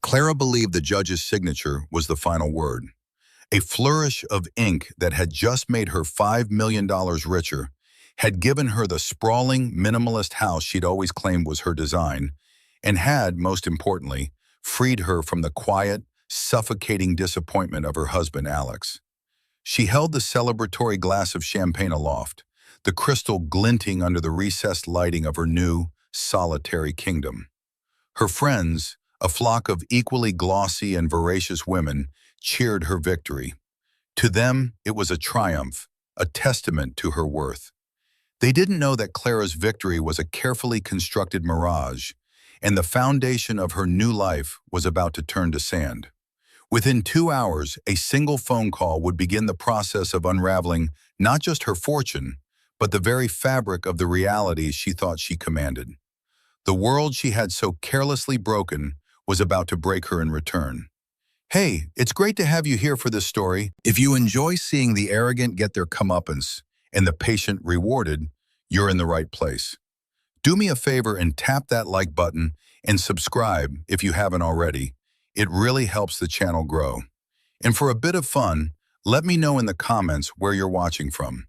Clara believed the judge's signature was the final word. A flourish of ink that had just made her $5 million richer had given her the sprawling, minimalist house she'd always claimed was her design, and had, most importantly, freed her from the quiet, suffocating disappointment of her husband, Alex. She held the celebratory glass of champagne aloft, the crystal glinting under the recessed lighting of her new, solitary kingdom. Her friends, a flock of equally glossy and voracious women, cheered her victory. To them, it was a triumph, a testament to her worth. They didn't know that Clara's victory was a carefully constructed mirage, and the foundation of her new life was about to turn to sand. Within 2 hours, a single phone call would begin the process of unraveling not just her fortune, but the very fabric of the realities she thought she commanded. The world she had so carelessly broken was about to break her in return. Hey, it's great to have you here for this story. If you enjoy seeing the arrogant get their comeuppance and the patient rewarded, you're in the right place. Do me a favor and tap that like button and subscribe if you haven't already. It really helps the channel grow. And for a bit of fun, let me know in the comments where you're watching from.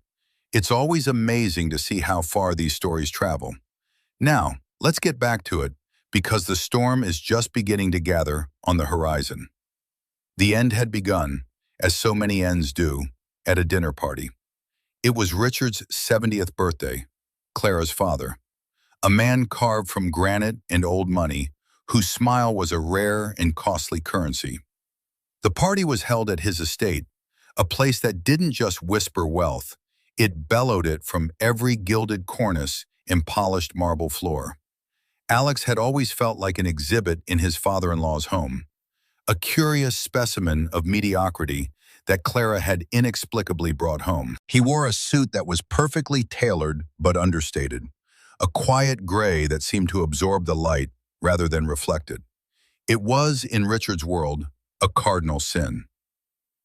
It's always amazing to see how far these stories travel. Now, let's get back to it, because the storm is just beginning to gather on the horizon. The end had begun, as so many ends do, at a dinner party. It was Richard's 70th birthday, Clara's father, a man carved from granite and old money, whose smile was a rare and costly currency. The party was held at his estate, a place that didn't just whisper wealth, it bellowed it from every gilded cornice and polished marble floor. Alex had always felt like an exhibit in his father-in-law's home, a curious specimen of mediocrity that Clara had inexplicably brought home. He wore a suit that was perfectly tailored but understated, a quiet gray that seemed to absorb the light rather than reflect it. It was, in Richard's world, a cardinal sin.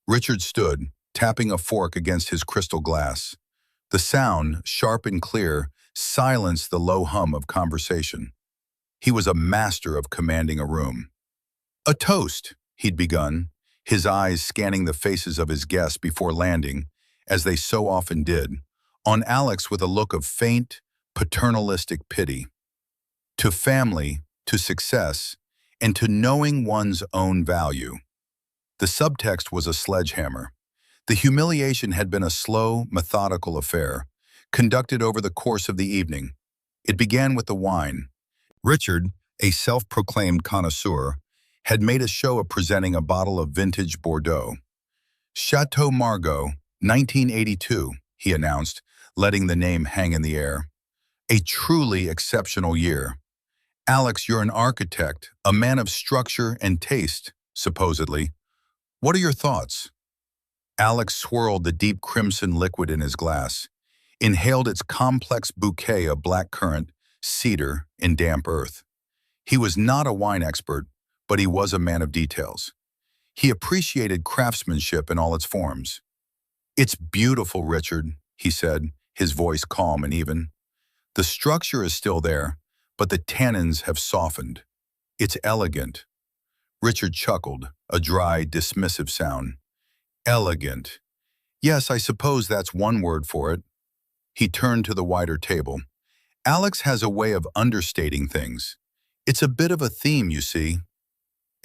Richard stood, tapping a fork against his crystal glass. The sound, sharp and clear, silenced the low hum of conversation. He was a master of commanding a room. "A toast," he'd begun, his eyes scanning the faces of his guests before landing, as they so often did, on Alex with a look of faint, paternalistic pity. To family, to success, and to knowing one's own value. The subtext was a sledgehammer. The humiliation had been a slow, methodical affair, conducted over the course of the evening. It began with the wine. Richard, a self-proclaimed connoisseur, had made a show of presenting a bottle of vintage Bordeaux. "Chateau Margaux, 1982, he announced, letting the name hang in the air. "A truly exceptional year. Alex, you're an architect, a man of structure and taste, supposedly. What are your thoughts?" Alex swirled the deep crimson liquid in his glass, inhaled its complex bouquet of blackcurrant, cedar, and damp earth. He was not a wine expert, but he was a man of details. He appreciated craftsmanship in all its forms. "It's beautiful, Richard," he said, his voice calm and even. "The structure is still there, but the tannins have softened. It's elegant." Richard chuckled, a dry, dismissive sound. "Elegant. Yes, I suppose that's one word for it." He turned to the wider table. "Alex has a way of understating things. It's a bit of a theme, you see."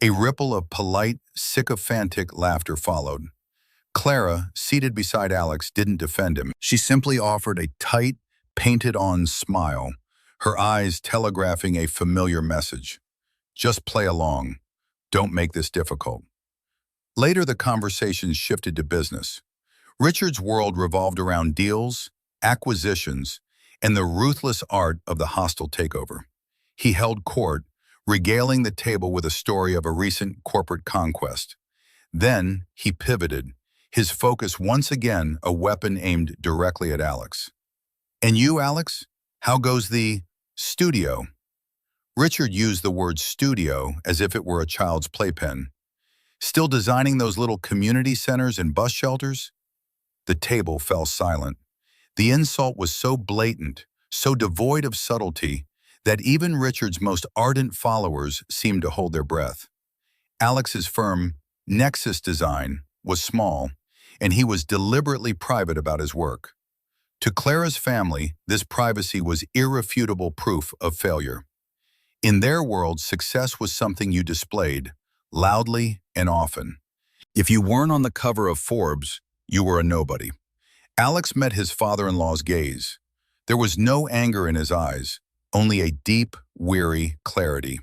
A ripple of polite, sycophantic laughter followed. Clara, seated beside Alex, didn't defend him. She simply offered a tight, painted-on smile, her eyes telegraphing a familiar message. "Just play along. Don't make this difficult." Later, the conversation shifted to business. Richard's world revolved around deals, acquisitions, and the ruthless art of the hostile takeover. He held court, regaling the table with a story of a recent corporate conquest. Then he pivoted, his focus once again a weapon aimed directly at Alex. "And you, Alex? How goes the studio?" Richard used the word studio as if it were a child's playpen. "Still designing those little community centers and bus shelters?" The table fell silent. The insult was so blatant, so devoid of subtlety, that even Richard's most ardent followers seemed to hold their breath. Alex's firm, Nexus Design, was small, and he was deliberately private about his work. To Clara's family, this privacy was irrefutable proof of failure. In their world, success was something you displayed, loudly and often. If you weren't on the cover of Forbes, you were a nobody. Alex met his father-in-law's gaze. There was no anger in his eyes, only a deep, weary clarity.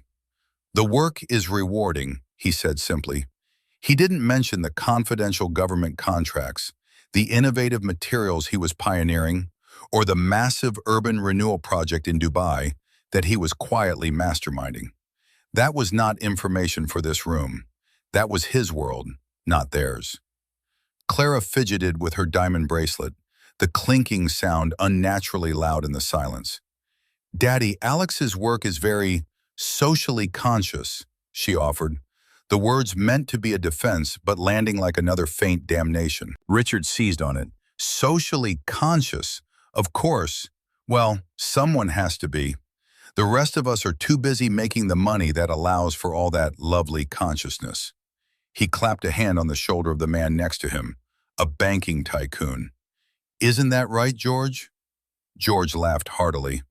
"The work is rewarding," he said simply. He didn't mention the confidential government contracts, the innovative materials he was pioneering, or the massive urban renewal project in Dubai that he was quietly masterminding. That was not information for this room. That was his world, not theirs. Clara fidgeted with her diamond bracelet, the clinking sound unnaturally loud in the silence. "Daddy, Alex's work is very socially conscious," she offered, the words meant to be a defense but landing like another faint damnation. Richard seized on it. Socially conscious? Of course. Well, someone has to be. The rest of us are too busy making the money that allows for all that lovely consciousness. He clapped a hand on the shoulder of the man next to him, a banking tycoon. "Isn't that right, George?" George laughed heartily.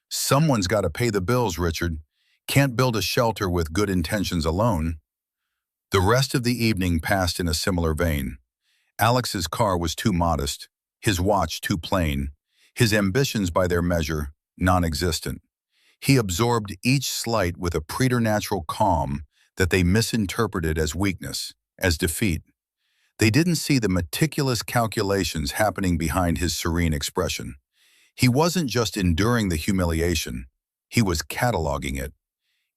"Someone's got to pay the bills, Richard. Can't build a shelter with good intentions alone." The rest of the evening passed in a similar vein. Alex's car was too modest, his watch too plain, his ambitions by their measure non-existent. He absorbed each slight with a preternatural calm that they misinterpreted as weakness, as defeat. They didn't see the meticulous calculations happening behind his serene expression. He wasn't just enduring the humiliation, he was cataloging it.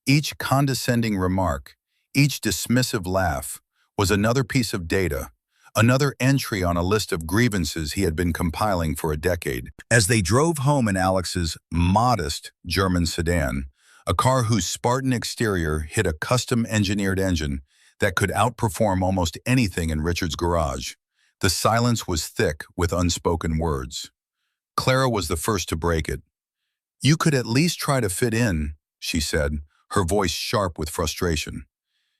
Each condescending remark, each dismissive laugh, was another piece of data, another entry on a list of grievances he had been compiling for a decade. As they drove home in Alex's modest German sedan, a car whose Spartan exterior hid a custom-engineered engine that could outperform almost anything in Richard's garage, the silence was thick with unspoken words. Clara was the first to break it. "You could at least try to fit in," she said, her voice sharp with frustration.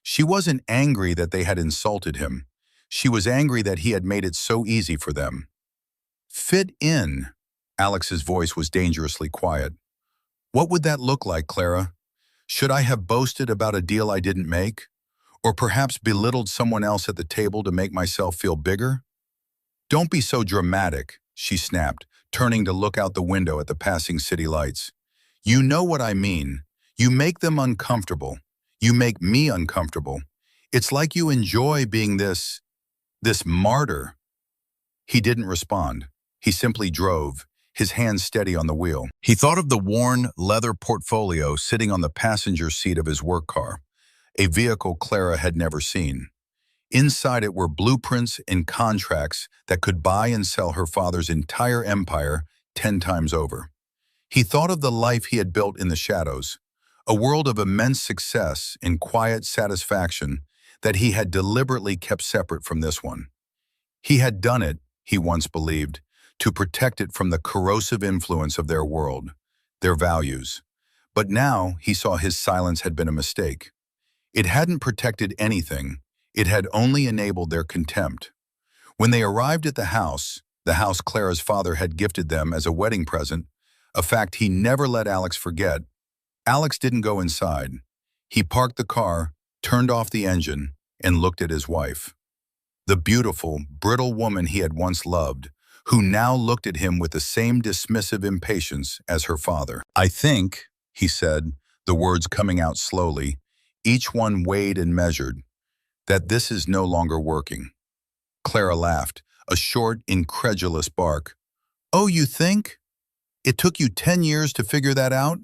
She wasn't angry that they had insulted him. She was angry that he had made it so easy for them. "Fit in?" Alex's voice was dangerously quiet. "What would that look like, Clara? Should I have boasted about a deal I didn't make? Or perhaps belittled someone else at the table to make myself feel bigger?" "Don't be so dramatic," she snapped, turning to look out the window at the passing city lights. "You know what I mean. You make them uncomfortable. You make me uncomfortable. It's like you enjoy being this martyr." He didn't respond. He simply drove, his hands steady on the wheel. He thought of the worn leather portfolio sitting on the passenger seat of his work car, a vehicle Clara had never seen. Inside it were blueprints and contracts that could buy and sell her father's entire empire 10 times over. He thought of the life he had built in the shadows, a world of immense success and quiet satisfaction that he had deliberately kept separate from this one. He had done it, he once believed, to protect it from the corrosive influence of their world, their values. But now he saw his silence had been a mistake. It hadn't protected anything, it had only enabled their contempt. When they arrived at the house Clara's father had gifted them as a wedding present, a fact he never let Alex forget, Alex didn't go inside. He parked the car, turned off the engine, and looked at his wife. The beautiful, brittle woman he had once loved, who now looked at him with the same dismissive impatience as her father. "I think," he said, the words coming out slowly, each one weighed and measured, "that this is no longer working." Clara laughed, a short, incredulous bark. "Oh, you think? It took you 10 years to figure that out?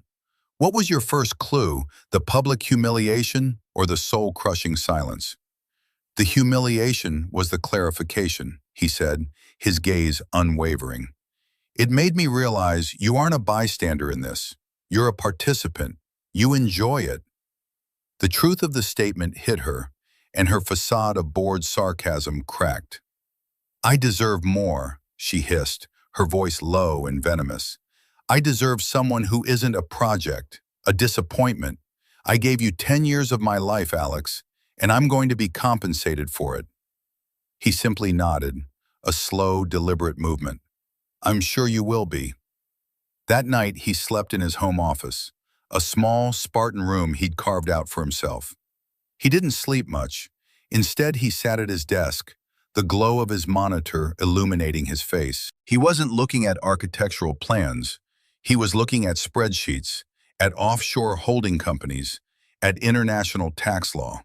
What was your first clue, the public humiliation or the soul-crushing silence?" "The humiliation was the clarification," he said, his gaze unwavering. "It made me realize you aren't a bystander in this. You're a participant. You enjoy it." The truth of the statement hit her, and her facade of bored sarcasm cracked. "I deserve more," she hissed, her voice low and venomous. "I deserve someone who isn't a project, a disappointment. I gave you 10 years of my life, Alex, and I'm going to be compensated for it." He simply nodded, a slow, deliberate movement. "I'm sure you will be." That night, he slept in his home office, a small, Spartan room he'd carved out for himself. He didn't sleep much. Instead, he sat at his desk, the glow of his monitor illuminating his face. He wasn't looking at architectural plans. He was looking at spreadsheets, at offshore holding companies, at international tax law.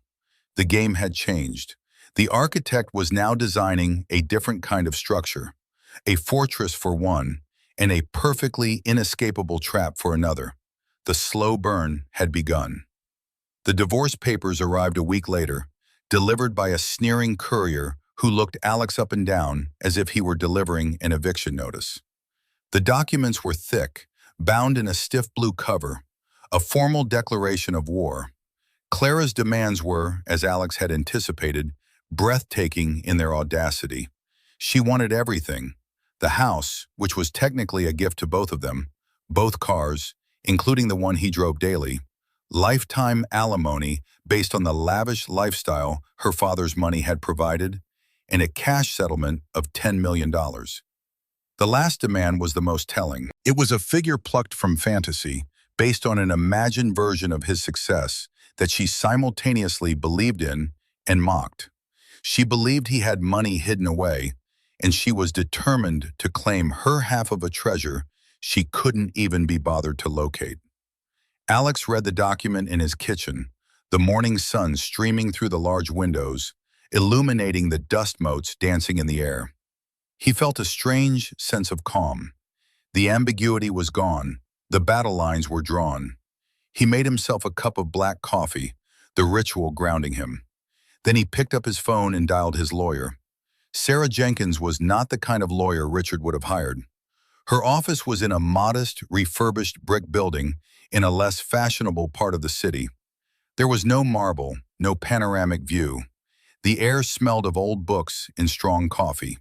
The game had changed. The architect was now designing a different kind of structure, a fortress for one, and a perfectly inescapable trap for another. The slow burn had begun. The divorce papers arrived a week later, delivered by a sneering courier who looked Alex up and down as if he were delivering an eviction notice. The documents were thick, bound in a stiff blue cover, a formal declaration of war. Clara's demands were, as Alex had anticipated, breathtaking in their audacity. She wanted everything: the house, which was technically a gift to both of them, both cars, including the one he drove daily, lifetime alimony based on the lavish lifestyle her father's money had provided, and a cash settlement of $10 million. The last demand was the most telling. It was a figure plucked from fantasy, based on an imagined version of his success that she simultaneously believed in and mocked. She believed he had money hidden away, and she was determined to claim her half of a treasure she couldn't even be bothered to locate. Alex read the document in his kitchen, the morning sun streaming through the large windows, illuminating the dust motes dancing in the air. He felt a strange sense of calm. The ambiguity was gone. The battle lines were drawn. He made himself a cup of black coffee, the ritual grounding him. Then he picked up his phone and dialed his lawyer. Sarah Jenkins was not the kind of lawyer Richard would have hired. Her office was in a modest, refurbished brick building in a less fashionable part of the city. There was no marble, no panoramic view. The air smelled of old books and strong coffee.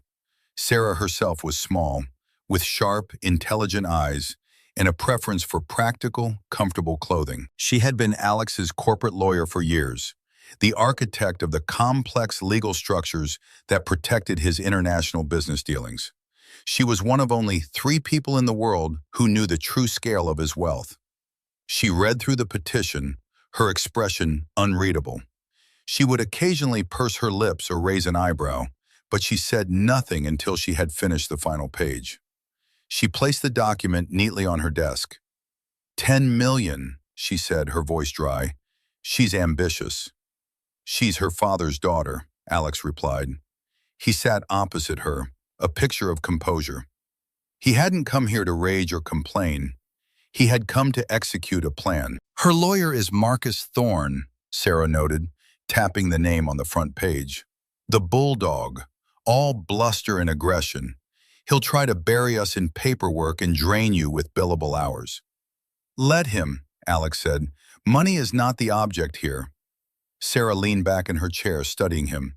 Sarah herself was small, with sharp, intelligent eyes and a preference for practical, comfortable clothing. She had been Alex's corporate lawyer for years, the architect of the complex legal structures that protected his international business dealings. She was one of only 3 people in the world who knew the true scale of his wealth. She read through the petition, her expression unreadable. She would occasionally purse her lips or raise an eyebrow, but she said nothing until she had finished the final page. She placed the document neatly on her desk. "10 million, she said, her voice dry. "She's ambitious." "She's her father's daughter," Alex replied. He sat opposite her, a picture of composure. He hadn't come here to rage or complain. He had come to execute a plan. "Her lawyer is Marcus Thorne," Sarah noted, tapping the name on the front page. "The bulldog, all bluster and aggression. He'll try to bury us in paperwork and drain you with billable hours." "Let him," Alex said. "Money is not the object here." Sarah leaned back in her chair, studying him.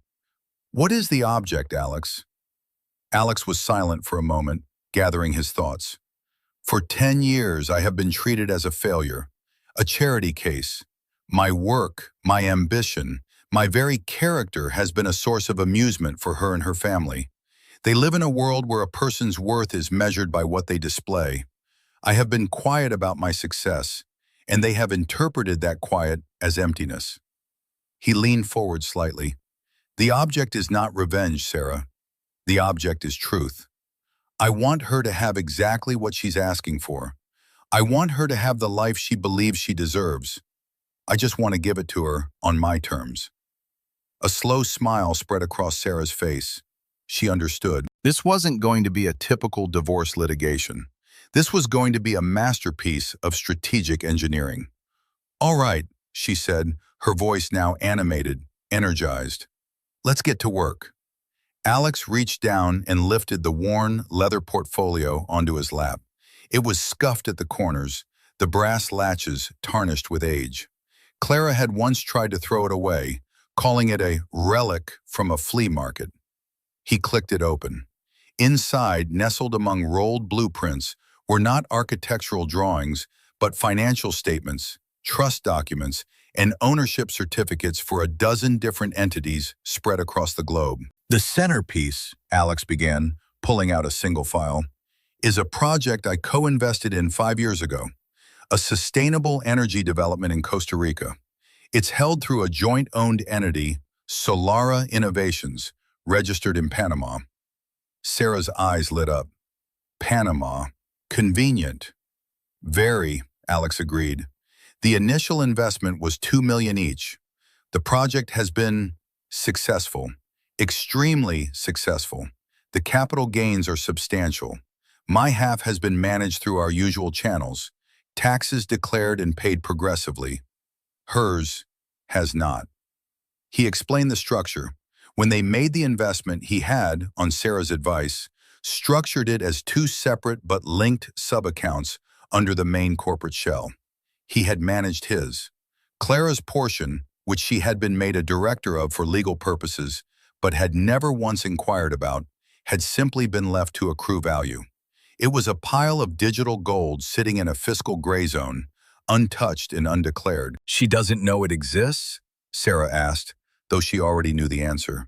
"What is the object, Alex?" Alex was silent for a moment, gathering his thoughts. "For 10 years, I have been treated as a failure, a charity case. My work, my ambition, my very character has been a source of amusement for her and her family. They live in a world where a person's worth is measured by what they display. I have been quiet about my success, and they have interpreted that quiet as emptiness." He leaned forward slightly. "The object is not revenge, Sarah. The object is truth. I want her to have exactly what she's asking for. I want her to have the life she believes she deserves. I just want to give it to her on my terms." A slow smile spread across Sarah's face. She understood. This wasn't going to be a typical divorce litigation. This was going to be a masterpiece of strategic engineering. "All right," she said, her voice now animated, energized. "Let's get to work." Alex reached down and lifted the worn leather portfolio onto his lap. It was scuffed at the corners, the brass latches tarnished with age. Clara had once tried to throw it away, calling it a relic from a flea market. He clicked it open. Inside, nestled among rolled blueprints, were not architectural drawings, but financial statements, trust documents, and ownership certificates for a dozen different entities spread across the globe. The centerpiece, Alex began, pulling out a single file, is a project I co-invested in 5 years ago, a sustainable energy development in Costa Rica. It's held through a joint-owned entity, Solara Innovations, registered in Panama. Sarah's eyes lit up. Panama. Convenient. Very, Alex agreed. The initial investment was $2 million each. The project has been successful, extremely successful. The capital gains are substantial. My half has been managed through our usual channels, taxes declared and paid progressively. Hers has not. He explained the structure. When they made the investment, he had, on Sarah's advice, structured it as two separate but linked sub-accounts under the main corporate shell. He had managed his. Clara's portion, which she had been made a director of for legal purposes, but had never once inquired about, had simply been left to accrue value. It was a pile of digital gold sitting in a fiscal gray zone, untouched and undeclared. She doesn't know it exists? Sarah asked, though she already knew the answer.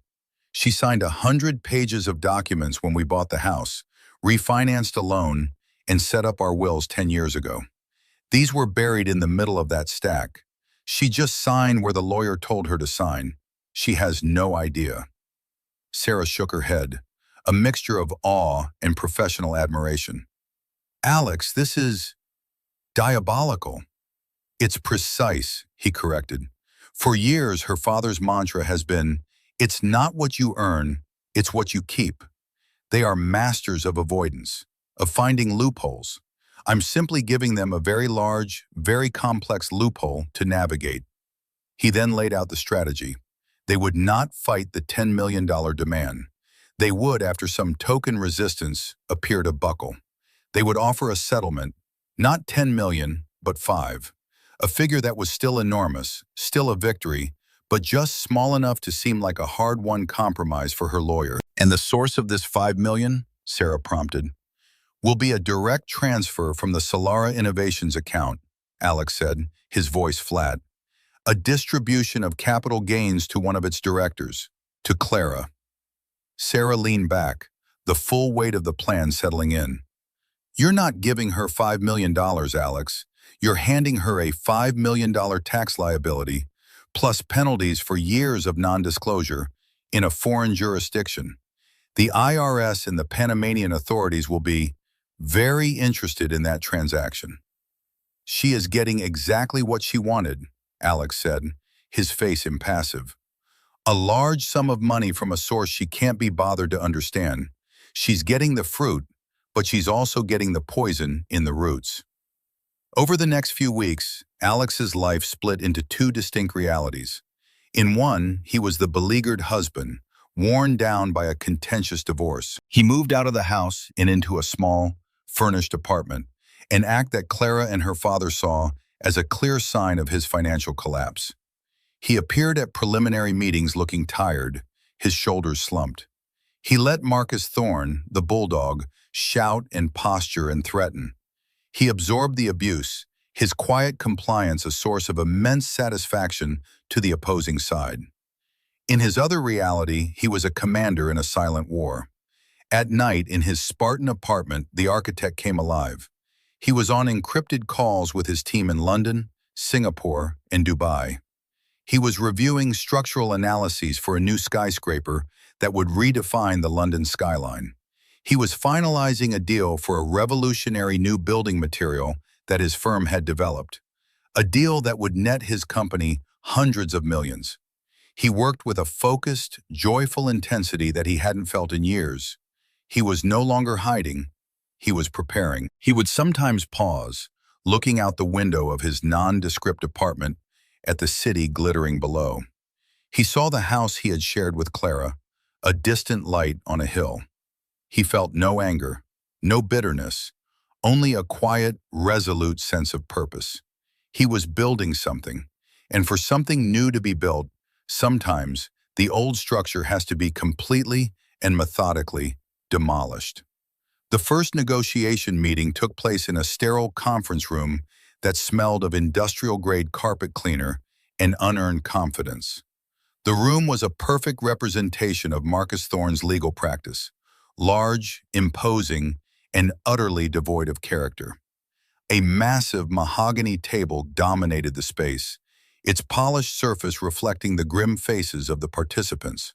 She signed 100 pages of documents when we bought the house, refinanced a loan, and set up our wills 10 years ago. These were buried in the middle of that stack. She just signed where the lawyer told her to sign. She has no idea. Sarah shook her head, a mixture of awe and professional admiration. Alex, this is diabolical. It's precise, he corrected. For years, her father's mantra has been, it's not what you earn, it's what you keep. They are masters of avoidance, of finding loopholes. I'm simply giving them a very large, very complex loophole to navigate. He then laid out the strategy. They would not fight the $10 million demand. They would, after some token resistance, appear to buckle. They would offer a settlement, not 10 million, but 5. A figure that was still enormous, still a victory, but just small enough to seem like a hard-won compromise for her lawyer. And the source of this 5 million, Sarah prompted, will be a direct transfer from the Solara Innovations account, Alex said, his voice flat. A distribution of capital gains to one of its directors, to Clara. Sarah leaned back, the full weight of the plan settling in. You're not giving her $5 million, Alex. You're handing her a $5 million tax liability, plus penalties for years of non-disclosure, in a foreign jurisdiction. The IRS and the Panamanian authorities will be very interested in that transaction. She is getting exactly what she wanted, Alex said, his face impassive. A large sum of money from a source she can't be bothered to understand. She's getting the fruit, but she's also getting the poison in the roots. Over the next few weeks, Alex's life split into two distinct realities. In one, he was the beleaguered husband, worn down by a contentious divorce. He moved out of the house and into a small, furnished apartment, an act that Clara and her father saw as a clear sign of his financial collapse. He appeared at preliminary meetings looking tired, his shoulders slumped. He let Marcus Thorne, the bulldog, shout and posture and threaten. He absorbed the abuse, his quiet compliance a source of immense satisfaction to the opposing side. In his other reality, he was a commander in a silent war. At night, in his Spartan apartment, the architect came alive. He was on encrypted calls with his team in London, Singapore, and Dubai. He was reviewing structural analyses for a new skyscraper that would redefine the London skyline. He was finalizing a deal for a revolutionary new building material that his firm had developed, a deal that would net his company hundreds of millions. He worked with a focused, joyful intensity that he hadn't felt in years. He was no longer hiding, he was preparing. He would sometimes pause, looking out the window of his nondescript apartment at the city glittering below. He saw the house he had shared with Clara, a distant light on a hill. He felt no anger, no bitterness, only a quiet, resolute sense of purpose. He was building something, and for something new to be built, sometimes the old structure has to be completely and methodically demolished. The first negotiation meeting took place in a sterile conference room that smelled of industrial-grade carpet cleaner and unearned confidence. The room was a perfect representation of Marcus Thorne's legal practice, large, imposing, and utterly devoid of character. A massive mahogany table dominated the space, its polished surface reflecting the grim faces of the participants.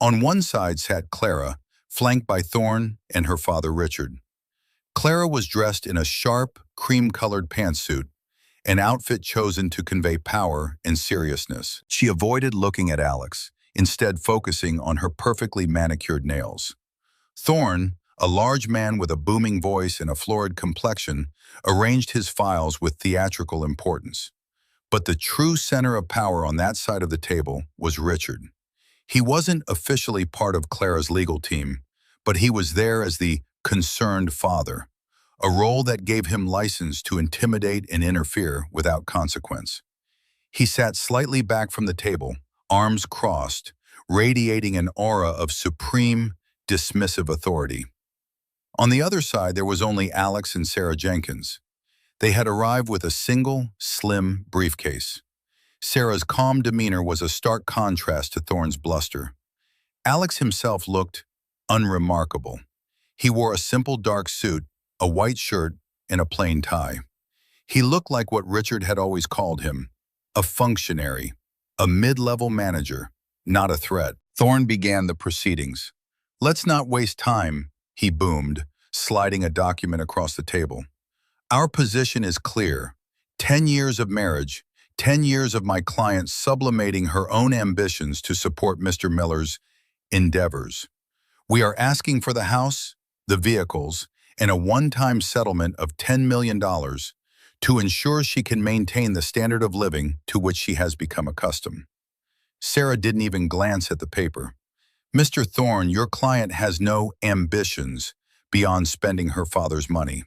On one side sat Clara, flanked by Thorne and her father Richard. Clara was dressed in a sharp, cream-colored pantsuit, an outfit chosen to convey power and seriousness. She avoided looking at Alex, instead focusing on her perfectly manicured nails. Thorne, a large man with a booming voice and a florid complexion, arranged his files with theatrical importance. But the true center of power on that side of the table was Richard. He wasn't officially part of Clara's legal team, but he was there as the concerned father, a role that gave him license to intimidate and interfere without consequence. He sat slightly back from the table, arms crossed, radiating an aura of supreme, dismissive authority. On the other side, there was only Alex and Sarah Jenkins. They had arrived with a single, slim briefcase. Sarah's calm demeanor was a stark contrast to Thorne's bluster. Alex himself looked unremarkable. He wore a simple dark suit, a white shirt, and a plain tie. He looked like what Richard had always called him, a functionary, a mid-level manager, not a threat. Thorne began the proceedings. "Let's not waste time," he boomed, sliding a document across the table. "Our position is clear. 10 years of marriage, 10 years of my client sublimating her own ambitions to support Mr. Miller's endeavors. We are asking for the house, the vehicles, and a one-time settlement of $10 million to ensure she can maintain the standard of living to which she has become accustomed." Sarah didn't even glance at the paper. "Mr. Thorne, your client has no ambitions beyond spending her father's money.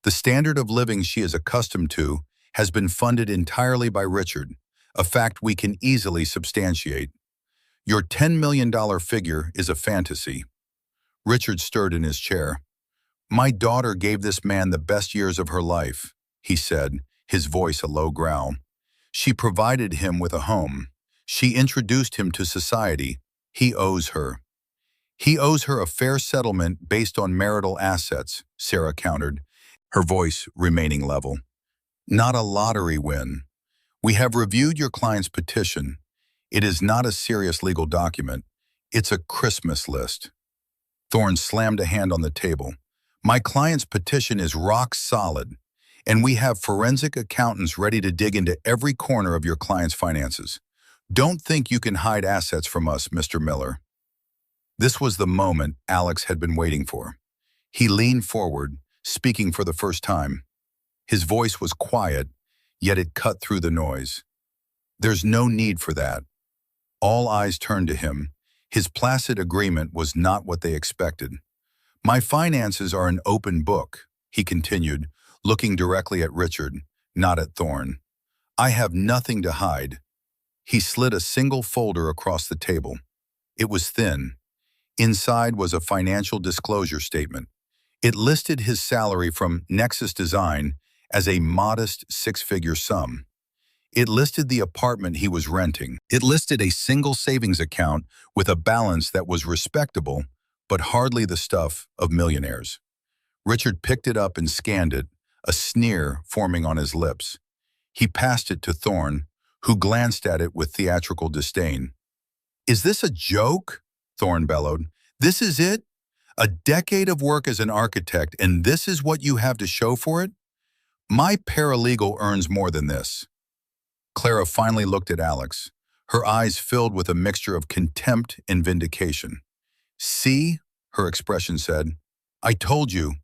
The standard of living she is accustomed to has been funded entirely by Richard, a fact we can easily substantiate. Your $10 million figure is a fantasy." Richard stirred in his chair. "My daughter gave this man the best years of her life," he said, his voice a low growl. "She provided him with a home. She introduced him to society. He owes her." "He owes her a fair settlement based on marital assets," Sarah countered, her voice remaining level. "Not a lottery win. We have reviewed your client's petition. It is not a serious legal document. It's a Christmas list." Thorne slammed a hand on the table. "My client's petition is rock solid, and we have forensic accountants ready to dig into every corner of your client's finances. Don't think you can hide assets from us, Mr. Miller." This was the moment Alex had been waiting for. He leaned forward, speaking for the first time. His voice was quiet, yet it cut through the noise. "There's no need for that." All eyes turned to him. His placid agreement was not what they expected. "My finances are an open book," he continued, looking directly at Richard, not at Thorne. "I have nothing to hide." He slid a single folder across the table. It was thin. Inside was a financial disclosure statement. It listed his salary from Nexus Design as a modest six-figure sum. It listed the apartment he was renting. It listed a single savings account with a balance that was respectable, but hardly the stuff of millionaires. Richard picked it up and scanned it, a sneer forming on his lips. He passed it to Thorne, who glanced at it with theatrical disdain. "Is this a joke?" Thorne bellowed. "This is it? A decade of work as an architect, and this is what you have to show for it? My paralegal earns more than this." Clara finally looked at Alex, her eyes filled with a mixture of contempt and vindication. "See," her expression said, "I told you,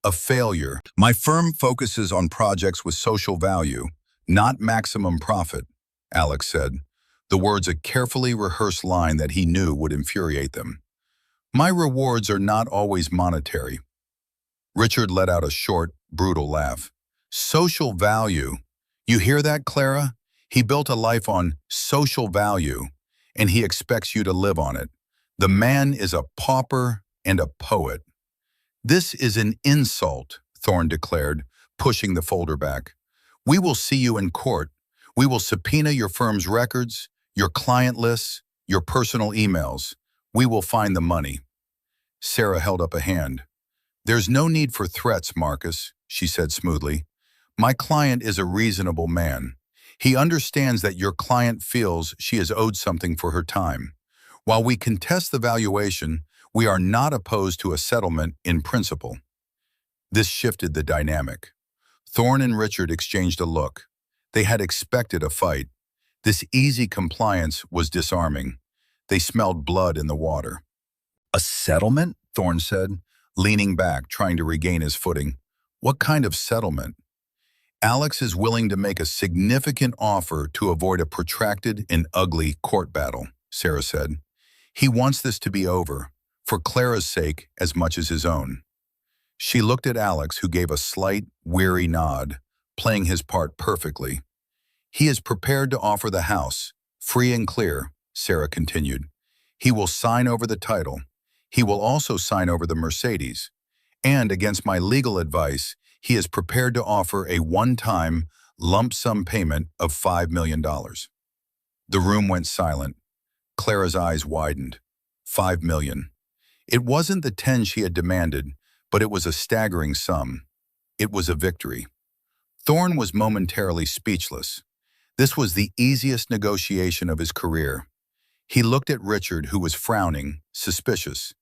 a failure. My firm focuses on projects with social value, not maximum profit," Alex said, the words a carefully rehearsed line that he knew would infuriate them. "My rewards are not always monetary." Richard let out a short, brutal laugh. "Social value. You hear that, Clara? He built a life on social value, and he expects you to live on it. The man is a pauper and a poet." "This is an insult," Thorne declared, pushing the folder back. "We will see you in court. We will subpoena your firm's records, your client lists, your personal emails. We will find the money." Sarah held up a hand. "There's no need for threats, Marcus," she said smoothly. "My client is a reasonable man. He understands that your client feels she is owed something for her time. While we contest the valuation, we are not opposed to a settlement in principle." This shifted the dynamic. Thorne and Richard exchanged a look. They had expected a fight. This easy compliance was disarming. They smelled blood in the water. "A settlement?" Thorne said, leaning back, trying to regain his footing. "What kind of settlement?" "Alex is willing to make a significant offer to avoid a protracted and ugly court battle," Sarah said. "He wants this to be over, for Clara's sake as much as his own." She looked at Alex, who gave a slight, weary nod, playing his part perfectly. "He is prepared to offer the house, free and clear," Sarah continued. "He will sign over the title. He will also sign over the Mercedes. And against my legal advice, he is prepared to offer a one-time, lump sum payment of $5 million. The room went silent. Clara's eyes widened. $5 million. It wasn't the 10 she had demanded, but it was a staggering sum. It was a victory. Thorne was momentarily speechless. This was the easiest negotiation of his career. He looked at Richard, who was frowning, suspicious.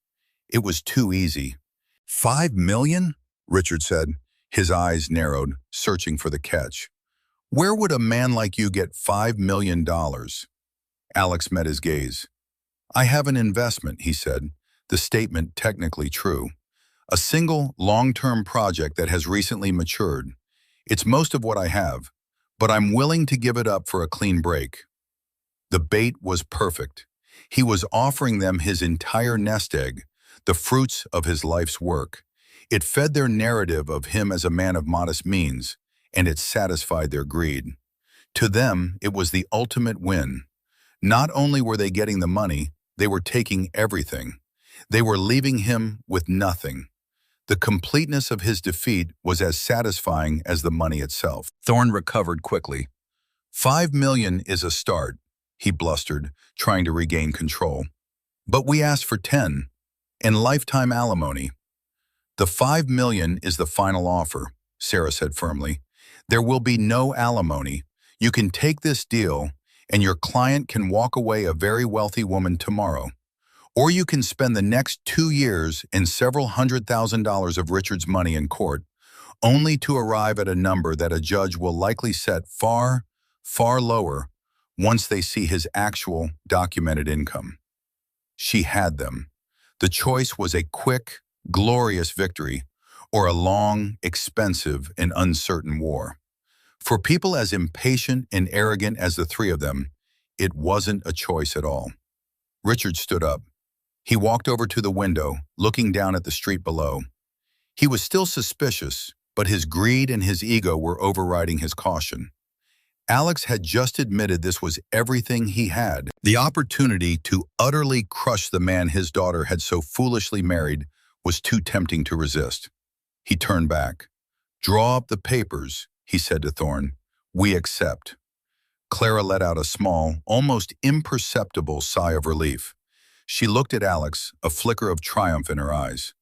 It was too easy. "$5 million?" Richard said. His eyes narrowed, searching for the catch. "Where would a man like you get $5 million? Alex met his gaze. "I have an investment," he said, the statement technically true. "A single, long-term project that has recently matured. It's most of what I have, but I'm willing to give it up for a clean break." The bait was perfect. He was offering them his entire nest egg, the fruits of his life's work. It fed their narrative of him as a man of modest means, and it satisfied their greed. To them, it was the ultimate win. Not only were they getting the money, they were taking everything. They were leaving him with nothing. The completeness of his defeat was as satisfying as the money itself. Thorne recovered quickly. $5 million is a start," he blustered, trying to regain control. "But we asked for 10, and lifetime alimony." "The $5 million is the final offer," Sarah said firmly. "There will be no alimony. You can take this deal, and your client can walk away a very wealthy woman tomorrow. Or you can spend the next 2 years and several $100,000 of Richard's money in court, only to arrive at a number that a judge will likely set far, far lower once they see his actual documented income." She had them. The choice was a quick, glorious victory, or a long, expensive, and uncertain war. For people as impatient and arrogant as the three of them, it wasn't a choice at all. Richard stood up. He walked over to the window, looking down at the street below. He was still suspicious, but his greed and his ego were overriding his caution. Alex had just admitted this was everything he had. The opportunity to utterly crush the man his daughter had so foolishly married was too tempting to resist. He turned back. "Draw up the papers," he said to Thorne. "We accept." Clara let out a small, almost imperceptible sigh of relief. She looked at Alex, a flicker of triumph in her eyes.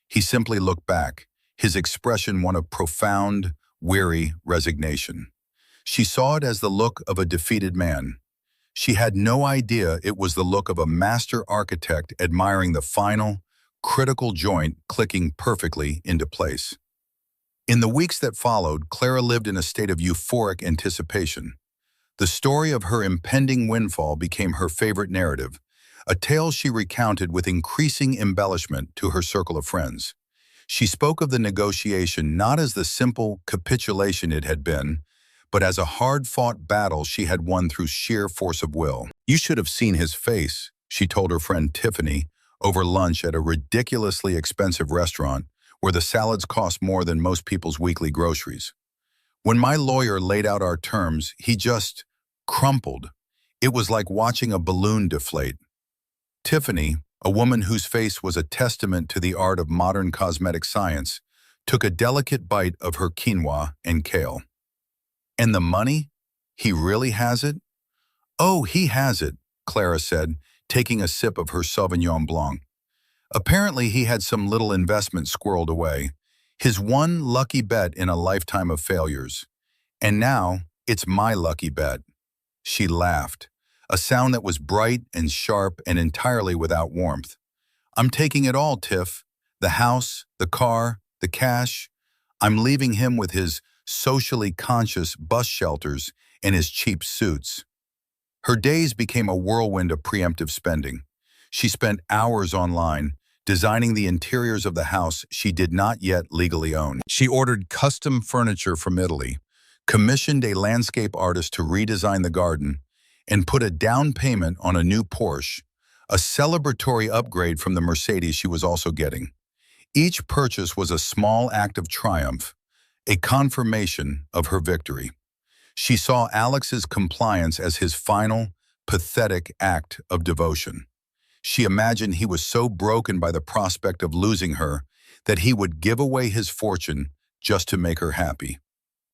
He simply looked back, his expression one of profound, weary resignation. She saw it as the look of a defeated man. She had no idea it was the look of a master architect admiring the final, critical joint clicking perfectly into place. In the weeks that followed, Clara lived in a state of euphoric anticipation. The story of her impending windfall became her favorite narrative, a tale she recounted with increasing embellishment to her circle of friends. She spoke of the negotiation not as the simple capitulation it had been, but as a hard-fought battle she had won through sheer force of will. "You should have seen his face," she told her friend Tiffany over lunch at a ridiculously expensive restaurant where the salads cost more than most people's weekly groceries. "When my lawyer laid out our terms, he just crumpled. It was like watching a balloon deflate." Tiffany, a woman whose face was a testament to the art of modern cosmetic science, took a delicate bite of her quinoa and kale. "And the money?" He really has it? Oh, he has it, Clara said, taking a sip of her Sauvignon Blanc. Apparently, he had some little investment squirreled away. His one lucky bet in a lifetime of failures. And now, it's my lucky bet. She laughed, a sound that was bright and sharp and entirely without warmth. I'm taking it all, Tiff. The house, the car, the cash. I'm leaving him with his socially conscious bus shelters and his cheap suits. Her days became a whirlwind of preemptive spending. She spent hours online, designing the interiors of the house she did not yet legally own. She ordered custom furniture from Italy, commissioned a landscape artist to redesign the garden, and put a down payment on a new Porsche, a celebratory upgrade from the Mercedes she was also getting. Each purchase was a small act of triumph, a confirmation of her victory. She saw Alex's compliance as his final, pathetic act of devotion. She imagined he was so broken by the prospect of losing her that he would give away his fortune just to make her happy.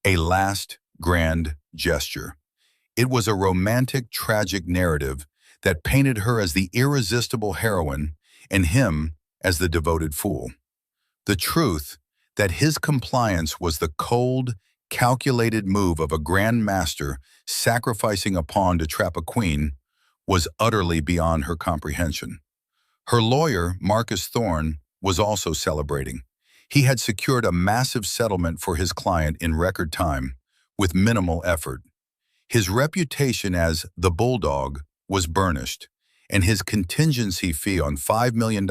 A last, grand gesture. It was a romantic, tragic narrative that painted her as the irresistible heroine and him as the devoted fool. The truth that his compliance was the cold, calculated move of a grand master sacrificing a pawn to trap a queen was utterly beyond her comprehension. Her lawyer, Marcus Thorne, was also celebrating. He had secured a massive settlement for his client in record time, with minimal effort. His reputation as the Bulldog was burnished, and his contingency fee on $5 million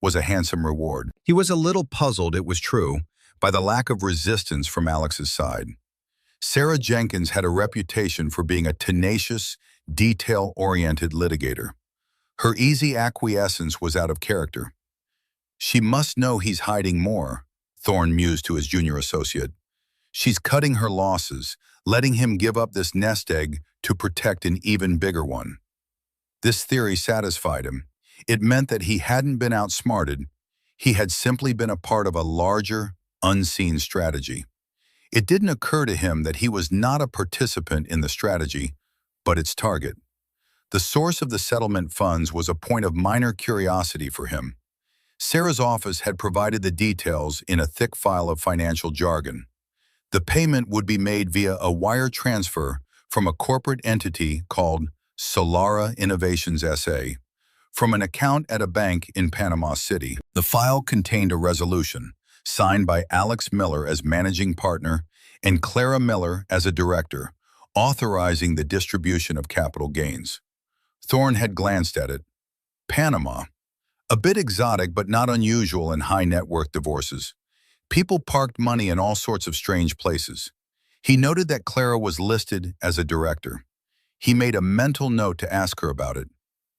was a handsome reward. He was a little puzzled, it was true, by the lack of resistance from Alex's side. Sarah Jenkins had a reputation for being a tenacious, detail-oriented litigator. Her easy acquiescence was out of character. She must know he's hiding more, Thorne mused to his junior associate. She's cutting her losses, letting him give up this nest egg to protect an even bigger one. This theory satisfied him. It meant that he hadn't been outsmarted. He had simply been a part of a larger, unseen strategy. It didn't occur to him that he was not a participant in the strategy, but its target. The source of the settlement funds was a point of minor curiosity for him. Sarah's office had provided the details in a thick file of financial jargon. The payment would be made via a wire transfer from a corporate entity called Solara Innovations SA, from an account at a bank in Panama City. The file contained a resolution, signed by Alex Miller as managing partner and Clara Miller as a director, authorizing the distribution of capital gains. Thorne had glanced at it. Panama. A bit exotic but not unusual in high-net-worth divorces. People parked money in all sorts of strange places. He noted that Clara was listed as a director. He made a mental note to ask her about it.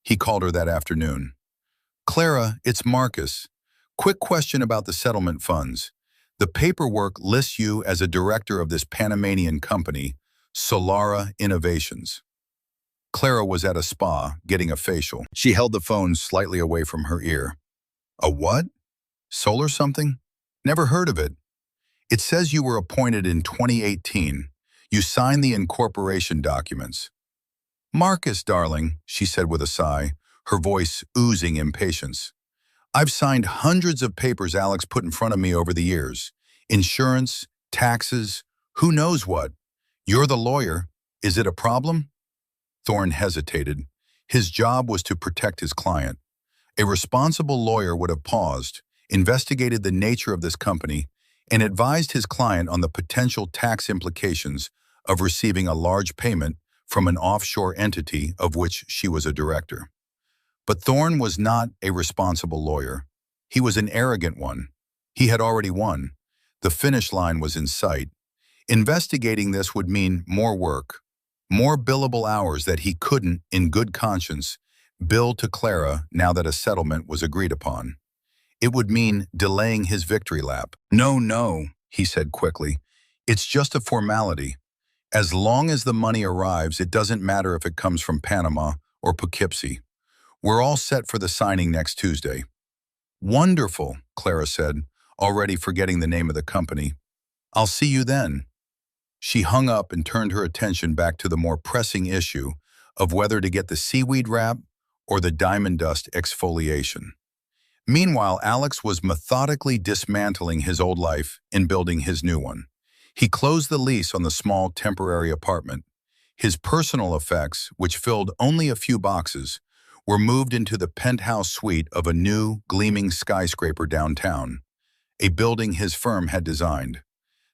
He called her that afternoon. Clara, it's Marcus. Quick question about the settlement funds. The paperwork lists you as a director of this Panamanian company, Solara Innovations. Clara was at a spa, getting a facial. She held the phone slightly away from her ear. A what? Solar something? Never heard of it. It says you were appointed in 2018. You signed the incorporation documents. Marcus, darling, she said with a sigh, her voice oozing impatience. I've signed hundreds of papers Alex put in front of me over the years. Insurance, taxes, who knows what. You're the lawyer. Is it a problem? Thorne hesitated. His job was to protect his client. A responsible lawyer would have paused, investigated the nature of this company, and advised his client on the potential tax implications of receiving a large payment from an offshore entity of which she was a director. But Thorne was not a responsible lawyer. He was an arrogant one. He had already won. The finish line was in sight. Investigating this would mean more work, more billable hours that he couldn't, in good conscience, bill to Clara now that a settlement was agreed upon. It would mean delaying his victory lap. No, he said quickly. It's just a formality. As long as the money arrives, it doesn't matter if it comes from Panama or Poughkeepsie. We're all set for the signing next Tuesday. Wonderful, Clara said, already forgetting the name of the company. I'll see you then. She hung up and turned her attention back to the more pressing issue of whether to get the seaweed wrap or the diamond dust exfoliation. Meanwhile, Alex was methodically dismantling his old life and building his new one. He closed the lease on the small temporary apartment. His personal effects, which filled only a few boxes, were moved into the penthouse suite of a new, gleaming skyscraper downtown, a building his firm had designed.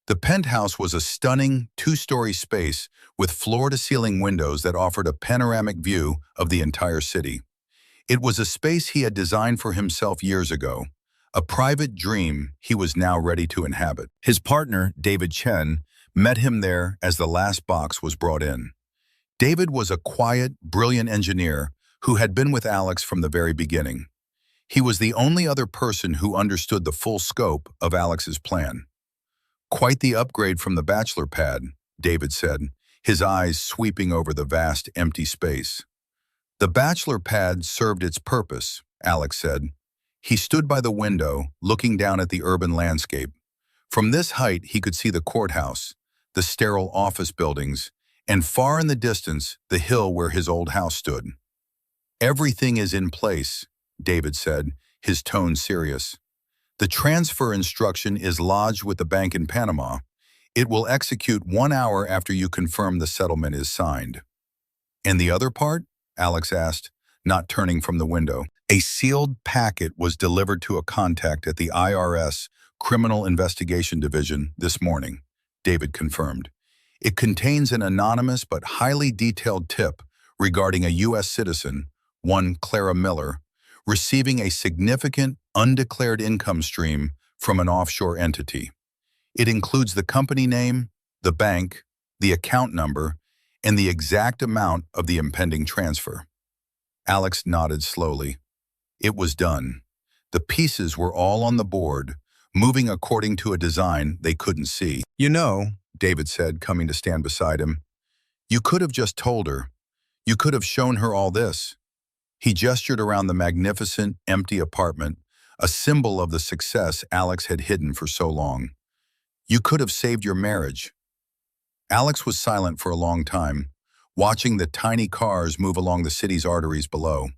The penthouse was a stunning two-story space with floor-to-ceiling windows that offered a panoramic view of the entire city. It was a space he had designed for himself years ago, a private dream he was now ready to inhabit. His partner, David Chen, met him there as the last box was brought in. David was a quiet, brilliant engineer who had been with Alex from the very beginning. He was the only other person who understood the full scope of Alex's plan. "Quite the upgrade from the bachelor pad," David said, his eyes sweeping over the vast, empty space. "The bachelor pad served its purpose," Alex said. He stood by the window, looking down at the urban landscape. From this height, he could see the courthouse, the sterile office buildings, and far in the distance, the hill where his old house stood. "Everything is in place," David said, his tone serious. "The transfer instruction is lodged with the bank in Panama. It will execute 1 hour after you confirm the settlement is signed." "And the other part?" Alex asked, not turning from the window. "A sealed packet was delivered to a contact at the IRS Criminal Investigation Division this morning," David confirmed. "It contains an anonymous but highly detailed tip regarding a U.S. citizen, one Clara Miller, receiving a significant, undeclared income stream from an offshore entity. It includes the company name, the bank, the account number, and the exact amount of the impending transfer." Alex nodded slowly. It was done. The pieces were all on the board, moving according to a design they couldn't see. "You know," David said, coming to stand beside him, "you could have just told her. You could have shown her all this." He gestured around the magnificent, empty apartment, a symbol of the success Alex had hidden for so long. "You could have saved your marriage." Alex was silent for a long time, watching the tiny cars move along the city's arteries below.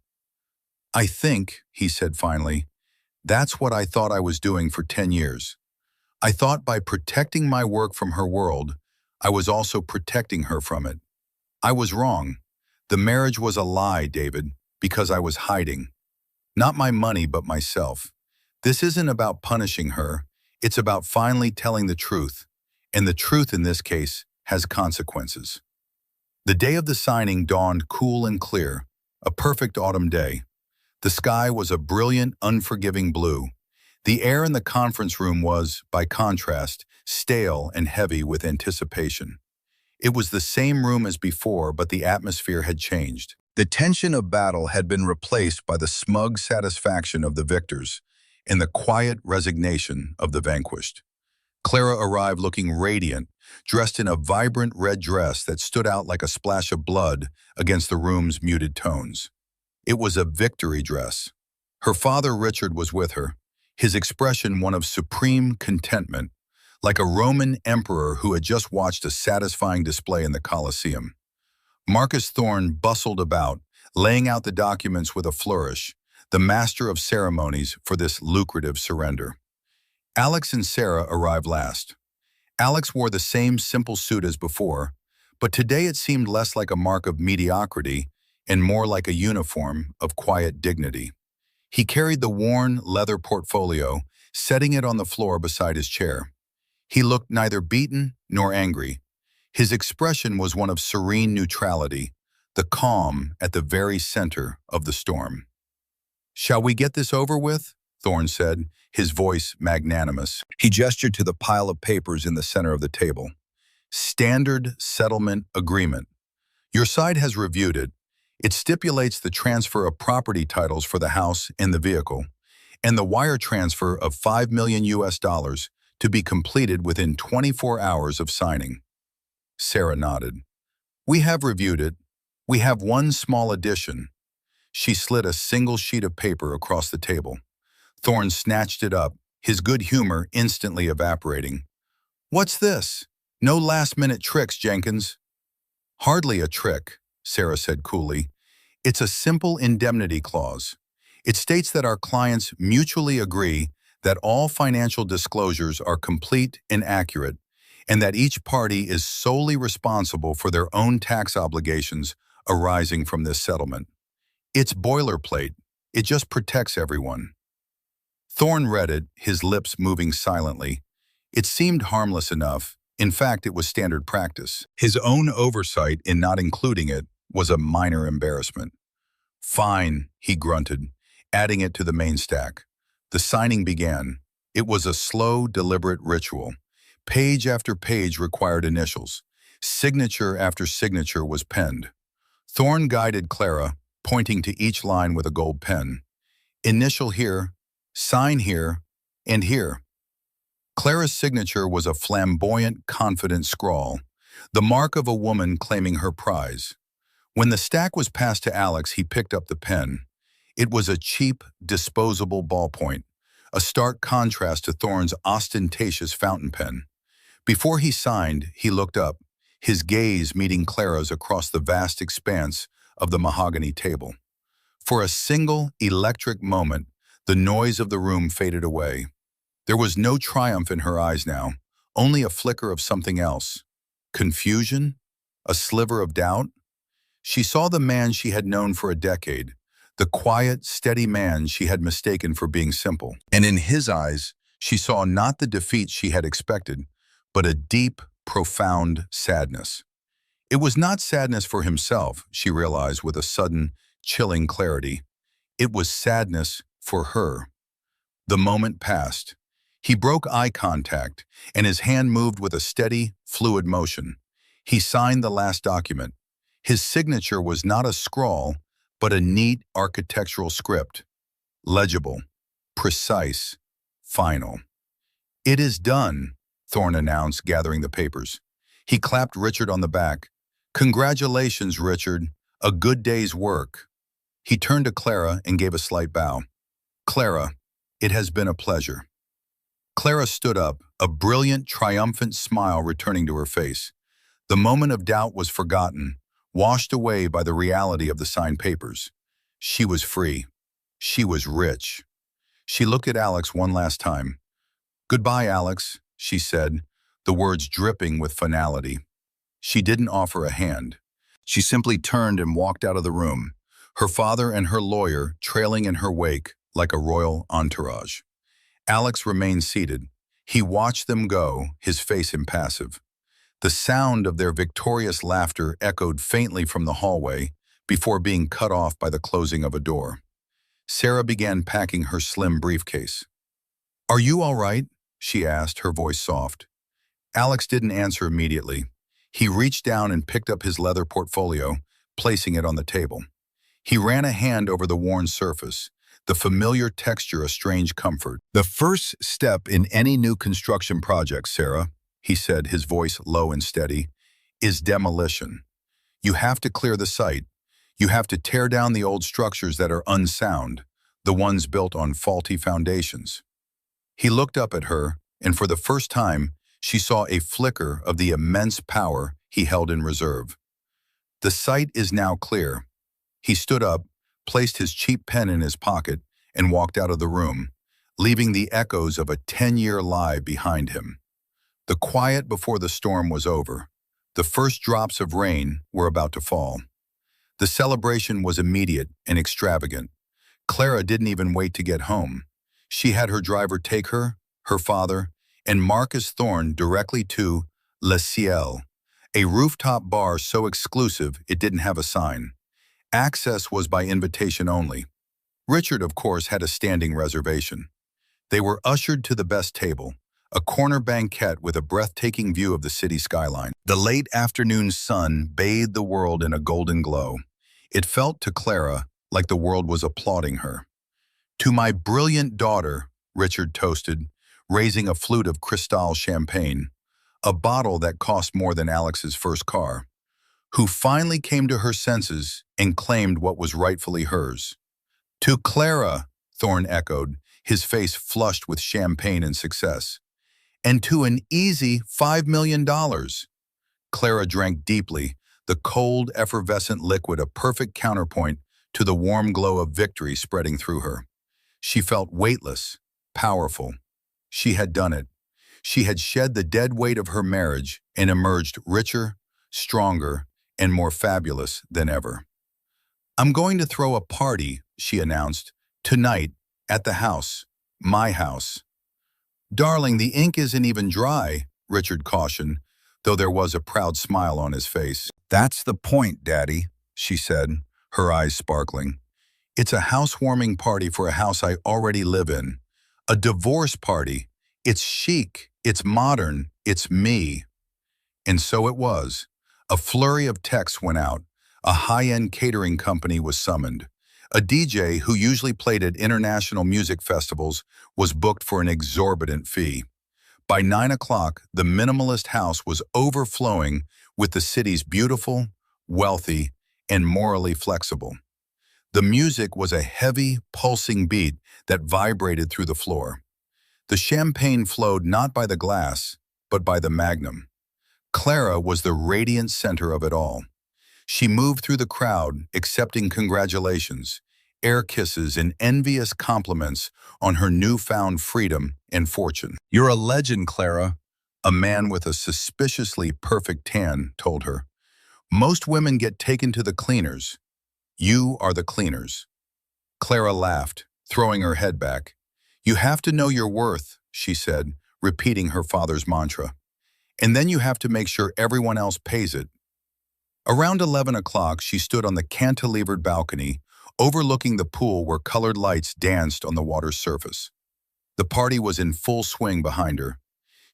"I think," he said finally, "that's what I thought I was doing for 10 years. I thought by protecting my work from her world, I was also protecting her from it. I was wrong. The marriage was a lie, David, because I was hiding. Not my money, but myself. This isn't about punishing her. It's about finally telling the truth. And the truth in this case has consequences." The day of the signing dawned cool and clear, a perfect autumn day. The sky was a brilliant, unforgiving blue. The air in the conference room was, by contrast, stale and heavy with anticipation. It was the same room as before, but the atmosphere had changed. The tension of battle had been replaced by the smug satisfaction of the victors and the quiet resignation of the vanquished. Clara arrived looking radiant, dressed in a vibrant red dress that stood out like a splash of blood against the room's muted tones. It was a victory dress. Her father, Richard, was with her, his expression one of supreme contentment, like a Roman emperor who had just watched a satisfying display in the Colosseum. Marcus Thorne bustled about, laying out the documents with a flourish, the master of ceremonies for this lucrative surrender. Alex and Sarah arrived last. Alex wore the same simple suit as before, but today it seemed less like a mark of mediocrity and more like a uniform of quiet dignity. He carried the worn leather portfolio, setting it on the floor beside his chair. He looked neither beaten nor angry. His expression was one of serene neutrality, the calm at the very center of the storm. "Shall we get this over with?" Thorne said, his voice magnanimous. He gestured to the pile of papers in the center of the table. "Standard Settlement Agreement. Your side has reviewed it. It stipulates the transfer of property titles for the house and the vehicle, and the wire transfer of $5 million to be completed within 24 hours of signing." Sarah nodded. "We have reviewed it. We have one small addition." She slid a single sheet of paper across the table. Thorne snatched it up, his good humor instantly evaporating. "What's this?" No last-minute tricks, Jenkins. Hardly a trick, Sarah said coolly. It's a simple indemnity clause. It states that our clients mutually agree that all financial disclosures are complete and accurate, and that each party is solely responsible for their own tax obligations arising from this settlement. It's boilerplate. It just protects everyone. Thorne read it, his lips moving silently. It seemed harmless enough. In fact, it was standard practice. His own oversight in not including it was a minor embarrassment. Fine, he grunted, adding it to the main stack. The signing began. It was a slow, deliberate ritual. Page after page required initials. Signature after signature was penned. Thorne guided Clara, pointing to each line with a gold pen. Initial here, sign here, and here. Clara's signature was a flamboyant, confident scrawl, the mark of a woman claiming her prize. When the stack was passed to Alex, he picked up the pen. It was a cheap, disposable ballpoint, a stark contrast to Thorne's ostentatious fountain pen. Before he signed, he looked up, his gaze meeting Clara's across the vast expanse of the mahogany table. For a single, electric moment, the noise of the room faded away. There was no triumph in her eyes now, only a flicker of something else. Confusion? A sliver of doubt? She saw the man she had known for a decade, the quiet, steady man she had mistaken for being simple. And in his eyes, she saw not the defeat she had expected, but a deep, profound sadness. It was not sadness for himself, she realized with a sudden, chilling clarity. It was sadness for her. The moment passed. He broke eye contact, and his hand moved with a steady, fluid motion. He signed the last document. His signature was not a scrawl, but a neat architectural script. Legible, precise, final. "It is done," Thorne announced, gathering the papers. He clapped Richard on the back. "Congratulations, Richard. A good day's work." He turned to Clara and gave a slight bow. "Clara, it has been a pleasure." Clara stood up, a brilliant, triumphant smile returning to her face. The moment of doubt was forgotten, washed away by the reality of the signed papers. She was free. She was rich. She looked at Alex one last time. "Goodbye, Alex," she said, the words dripping with finality. She didn't offer a hand. She simply turned and walked out of the room, her father and her lawyer trailing in her wake like a royal entourage. Alex remained seated. He watched them go, his face impassive. The sound of their victorious laughter echoed faintly from the hallway before being cut off by the closing of a door. Sarah began packing her slim briefcase. "Are you all right?" she asked, her voice soft. Alex didn't answer immediately. He reached down and picked up his leather portfolio, placing it on the table. He ran a hand over the worn surface, the familiar texture a strange comfort. "The first step in any new construction project, Sarah," he said, his voice low and steady, "is demolition. You have to clear the site. You have to tear down the old structures that are unsound, the ones built on faulty foundations." He looked up at her, and for the first time, she saw a flicker of the immense power he held in reserve. "The site is now clear." He stood up, placed his cheap pen in his pocket, and walked out of the room, leaving the echoes of a 10-year lie behind him. The quiet before the storm was over. The first drops of rain were about to fall. The celebration was immediate and extravagant. Clara didn't even wait to get home. She had her driver take her, her father, and Marcus Thorne directly to Le Ciel, a rooftop bar so exclusive it didn't have a sign. Access was by invitation only. Richard, of course, had a standing reservation. They were ushered to the best table, a corner banquette with a breathtaking view of the city skyline. The late afternoon sun bathed the world in a golden glow. It felt to Clara like the world was applauding her. "To my brilliant daughter," Richard toasted, raising a flute of Cristal champagne, a bottle that cost more than Alex's first car, "who finally came to her senses and claimed what was rightfully hers." "To Clara," Thorne echoed, his face flushed with champagne and success. and to an easy $5 million. Clara drank deeply, the cold, effervescent liquid a perfect counterpoint to the warm glow of victory spreading through her. She felt weightless, powerful. She had done it. She had shed the dead weight of her marriage and emerged richer, stronger, and more fabulous than ever. "I'm going to throw a party," she announced, "tonight, at the house, my house." "Darling, the ink isn't even dry," Richard cautioned, though there was a proud smile on his face. "That's the point, Daddy," she said, her eyes sparkling. "It's a housewarming party for a house I already live in. A divorce party. It's chic, it's modern, it's me." And so it was. A flurry of texts went out. A high-end catering company was summoned. A DJ who usually played at international music festivals was booked for an exorbitant fee. By 9 o'clock, the minimalist house was overflowing with the city's beautiful, wealthy, and morally flexible. The music was a heavy, pulsing beat that vibrated through the floor. The champagne flowed not by the glass, but by the magnum. Clara was the radiant center of it all. She moved through the crowd, accepting congratulations, air kisses, and envious compliments on her newfound freedom and fortune. "You're a legend, Clara," a man with a suspiciously perfect tan told her. "Most women get taken to the cleaners. You are the cleaners." Clara laughed, throwing her head back. "You have to know your worth," she said, repeating her father's mantra. "And then you have to make sure everyone else pays it." Around 11 o'clock, she stood on the cantilevered balcony, overlooking the pool where colored lights danced on the water's surface. The party was in full swing behind her.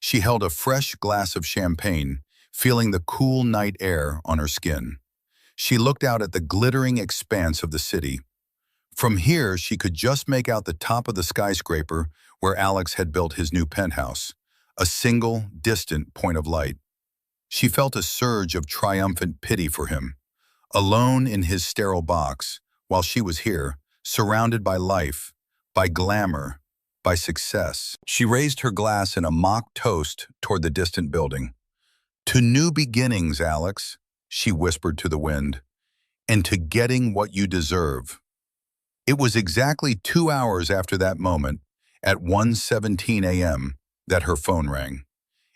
She held a fresh glass of champagne, feeling the cool night air on her skin. She looked out at the glittering expanse of the city. From here, she could just make out the top of the skyscraper where Alex had built his new penthouse, a single, distant point of light. She felt a surge of triumphant pity for him. Alone in his sterile box, while she was here, surrounded by life, by glamour, by success. She raised her glass in a mock toast toward the distant building. "To new beginnings, Alex," she whispered to the wind, "and to getting what you deserve." It was exactly 2 hours after that moment, at 1:17 a.m., that her phone rang.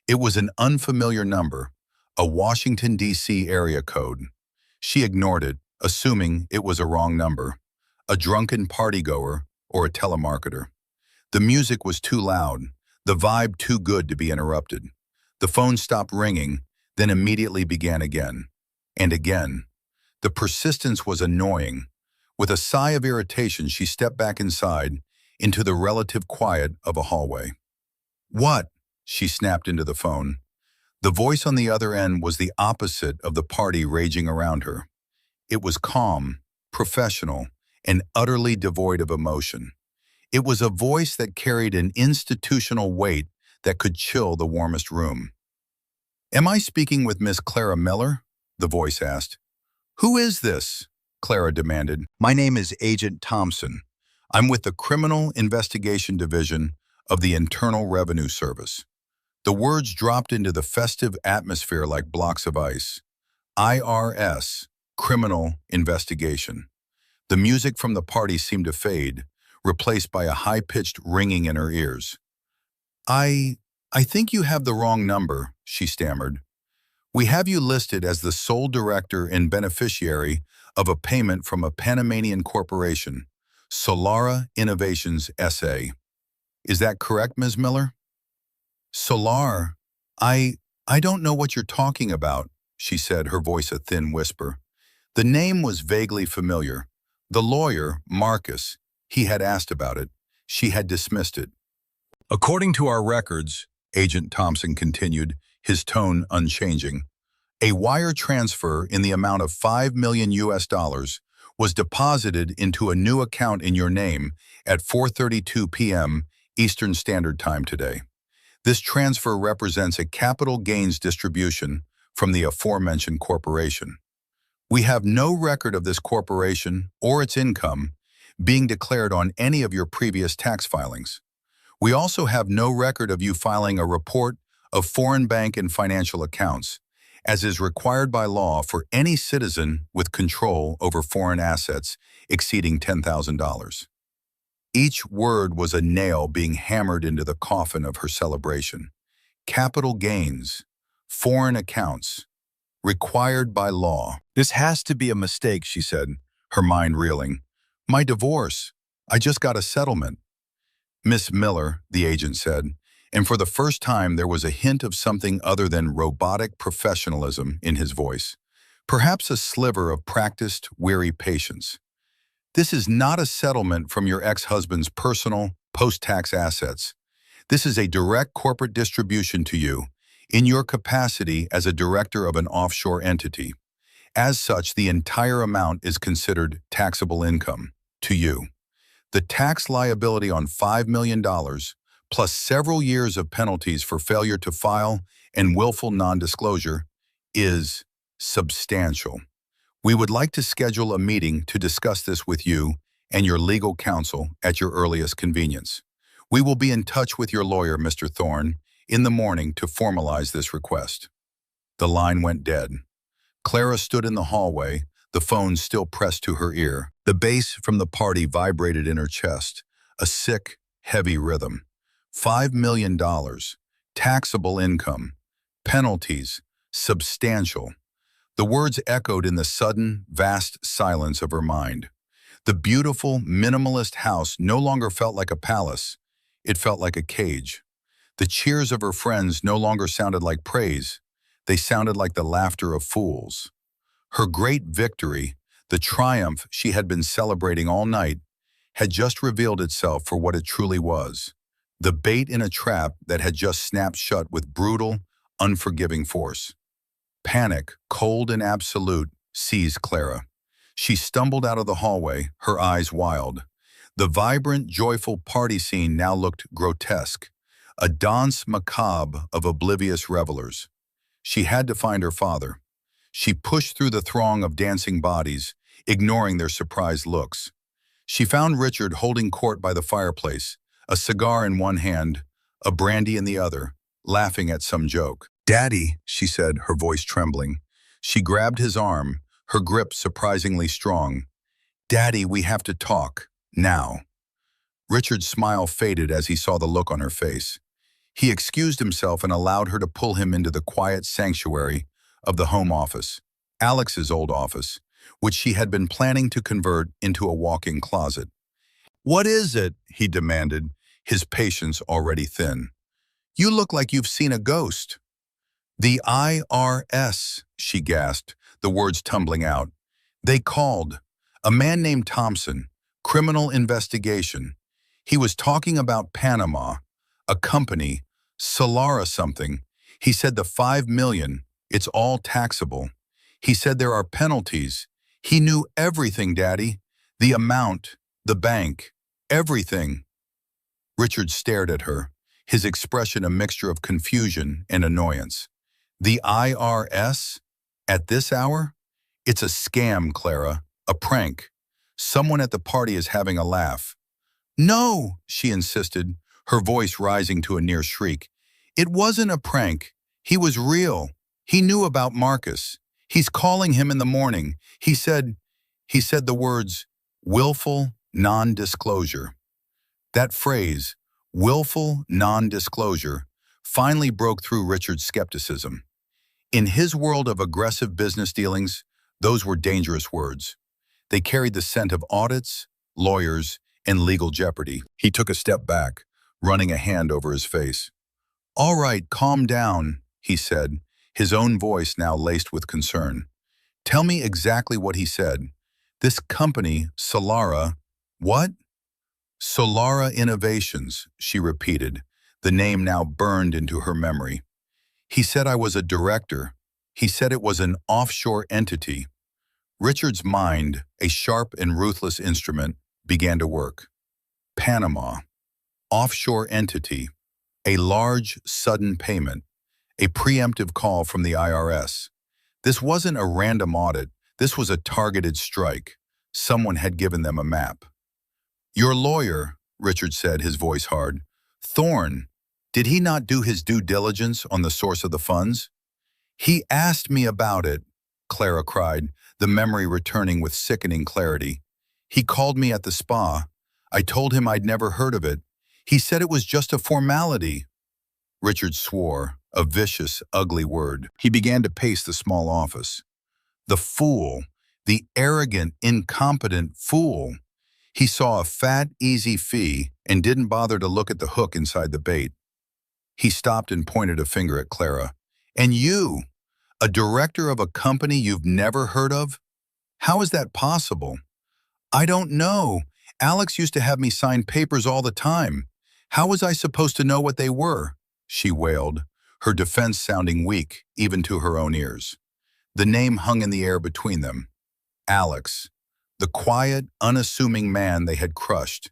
It was an unfamiliar number, a Washington, D.C. area code. She ignored it, assuming it was a wrong number, a drunken partygoer or a telemarketer. The music was too loud, the vibe too good to be interrupted. The phone stopped ringing, then immediately began again. And again. The persistence was annoying. With a sigh of irritation, she stepped back inside, into the relative quiet of a hallway. "What?" she snapped into the phone. The voice on the other end was the opposite of the party raging around her. It was calm, professional, and utterly devoid of emotion. It was a voice that carried an institutional weight that could chill the warmest room. "Am I speaking with Miss Clara Miller?" the voice asked. "Who is this?" Clara demanded. "My name is Agent Thompson. I'm with the Criminal Investigation Division of the Internal Revenue Service." The words dropped into the festive atmosphere like blocks of ice. IRS, Criminal Investigation. The music from the party seemed to fade, replaced by a high-pitched ringing in her ears. I think you have the wrong number," she stammered. "We have you listed as the sole director and beneficiary of a payment from a Panamanian corporation, Solara Innovations S.A. Is that correct, Ms. Miller?" "Solar? I don't know what you're talking about," she said, her voice a thin whisper. The name was vaguely familiar. The lawyer, Marcus, he had asked about it. She had dismissed it. "According to our records," Agent Thompson continued, his tone unchanging, "a wire transfer in the amount of $5 million was deposited into a new account in your name at 4:32 p.m. Eastern Standard Time today. This transfer represents a capital gains distribution from the aforementioned corporation. We have no record of this corporation or its income being declared on any of your previous tax filings. We also have no record of you filing a report of foreign bank and financial accounts, as is required by law for any citizen with control over foreign assets exceeding $10,000. Each word was a nail being hammered into the coffin of her celebration. Capital gains, foreign accounts, required by law. This has to be a mistake, she said, her mind reeling. My divorce. I just got a settlement. Miss Miller, the agent said, and for the first time there was a hint of something other than robotic professionalism in his voice. Perhaps a sliver of practiced, weary patience. This is not a settlement from your ex-husband's personal, post-tax assets. This is a direct corporate distribution to you, in your capacity as a director of an offshore entity. As such, the entire amount is considered taxable income to you. The tax liability on $5 million, plus several years of penalties for failure to file and willful non-disclosure, is substantial. We would like to schedule a meeting to discuss this with you and your legal counsel at your earliest convenience. We will be in touch with your lawyer, Mr. Thorne, in the morning to formalize this request. The line went dead. Clara stood in the hallway, the phone still pressed to her ear. The bass from the party vibrated in her chest, a sick, heavy rhythm. $5 million, taxable income, penalties, substantial. The words echoed in the sudden, vast silence of her mind. The beautiful, minimalist house no longer felt like a palace. It felt like a cage. The cheers of her friends no longer sounded like praise. They sounded like the laughter of fools. Her great victory, the triumph she had been celebrating all night, had just revealed itself for what it truly was. The bait in a trap that had just snapped shut with brutal, unforgiving force. Panic, cold and absolute, seized Clara. She stumbled out of the hallway, her eyes wild. The vibrant, joyful party scene now looked grotesque, a danse macabre of oblivious revelers. She had to find her father. She pushed through the throng of dancing bodies, ignoring their surprised looks. She found Richard holding court by the fireplace, a cigar in one hand, a brandy in the other, laughing at some joke. "Daddy," she said, her voice trembling. She grabbed his arm, her grip surprisingly strong. "Daddy, we have to talk. Now." Richard's smile faded as he saw the look on her face. He excused himself and allowed her to pull him into the quiet sanctuary of the home office, Alex's old office, which she had been planning to convert into a walk-in closet. "What is it?" he demanded, his patience already thin. "You look like you've seen a ghost." "The IRS," she gasped, the words tumbling out. "They called. A man named Thompson. Criminal investigation. He was talking about Panama, a company, Solara something. He said the $5 million, it's all taxable. He said there are penalties. He knew everything, Daddy. The amount, the bank, everything." Richard stared at her, his expression a mixture of confusion and annoyance. "The IRS? At this hour? It's a scam, Clara, a prank. Someone at the party is having a laugh." "No," she insisted, her voice rising to a near shriek. "It wasn't a prank. He was real. He knew about Marcus. He's calling him in the morning. He said the words, willful non-disclosure." That phrase, willful non-disclosure, finally broke through Richard's skepticism. In his world of aggressive business dealings, those were dangerous words. They carried the scent of audits, lawyers, and legal jeopardy. He took a step back, running a hand over his face. "All right, calm down," he said, his own voice now laced with concern. "Tell me exactly what he said. This company, Solara, what?" "Solara Innovations," she repeated, the name now burned into her memory. "He said I was a director. He said it was an offshore entity." Richard's mind, a sharp and ruthless instrument, began to work. Panama, offshore entity, a large, sudden payment, a preemptive call from the IRS. This wasn't a random audit. This was a targeted strike. Someone had given them a map. "Your lawyer," Richard said, his voice hard, Thorne, did he not do his due diligence on the source of the funds? He asked me about it, Clara cried, the memory returning with sickening clarity. He called me at the spa. I told him I'd never heard of it. He said it was just a formality. Richard swore, a vicious, ugly word. He began to pace the small office. The fool, the arrogant, incompetent fool. He saw a fat, easy fee and didn't bother to look at the hook inside the bait. He stopped and pointed a finger at Clara. And you, a director of a company you've never heard of? How is that possible? I don't know. Alex used to have me sign papers all the time. How was I supposed to know what they were? She wailed, her defense sounding weak, even to her own ears. The name hung in the air between them. Alex, the quiet, unassuming man they had crushed,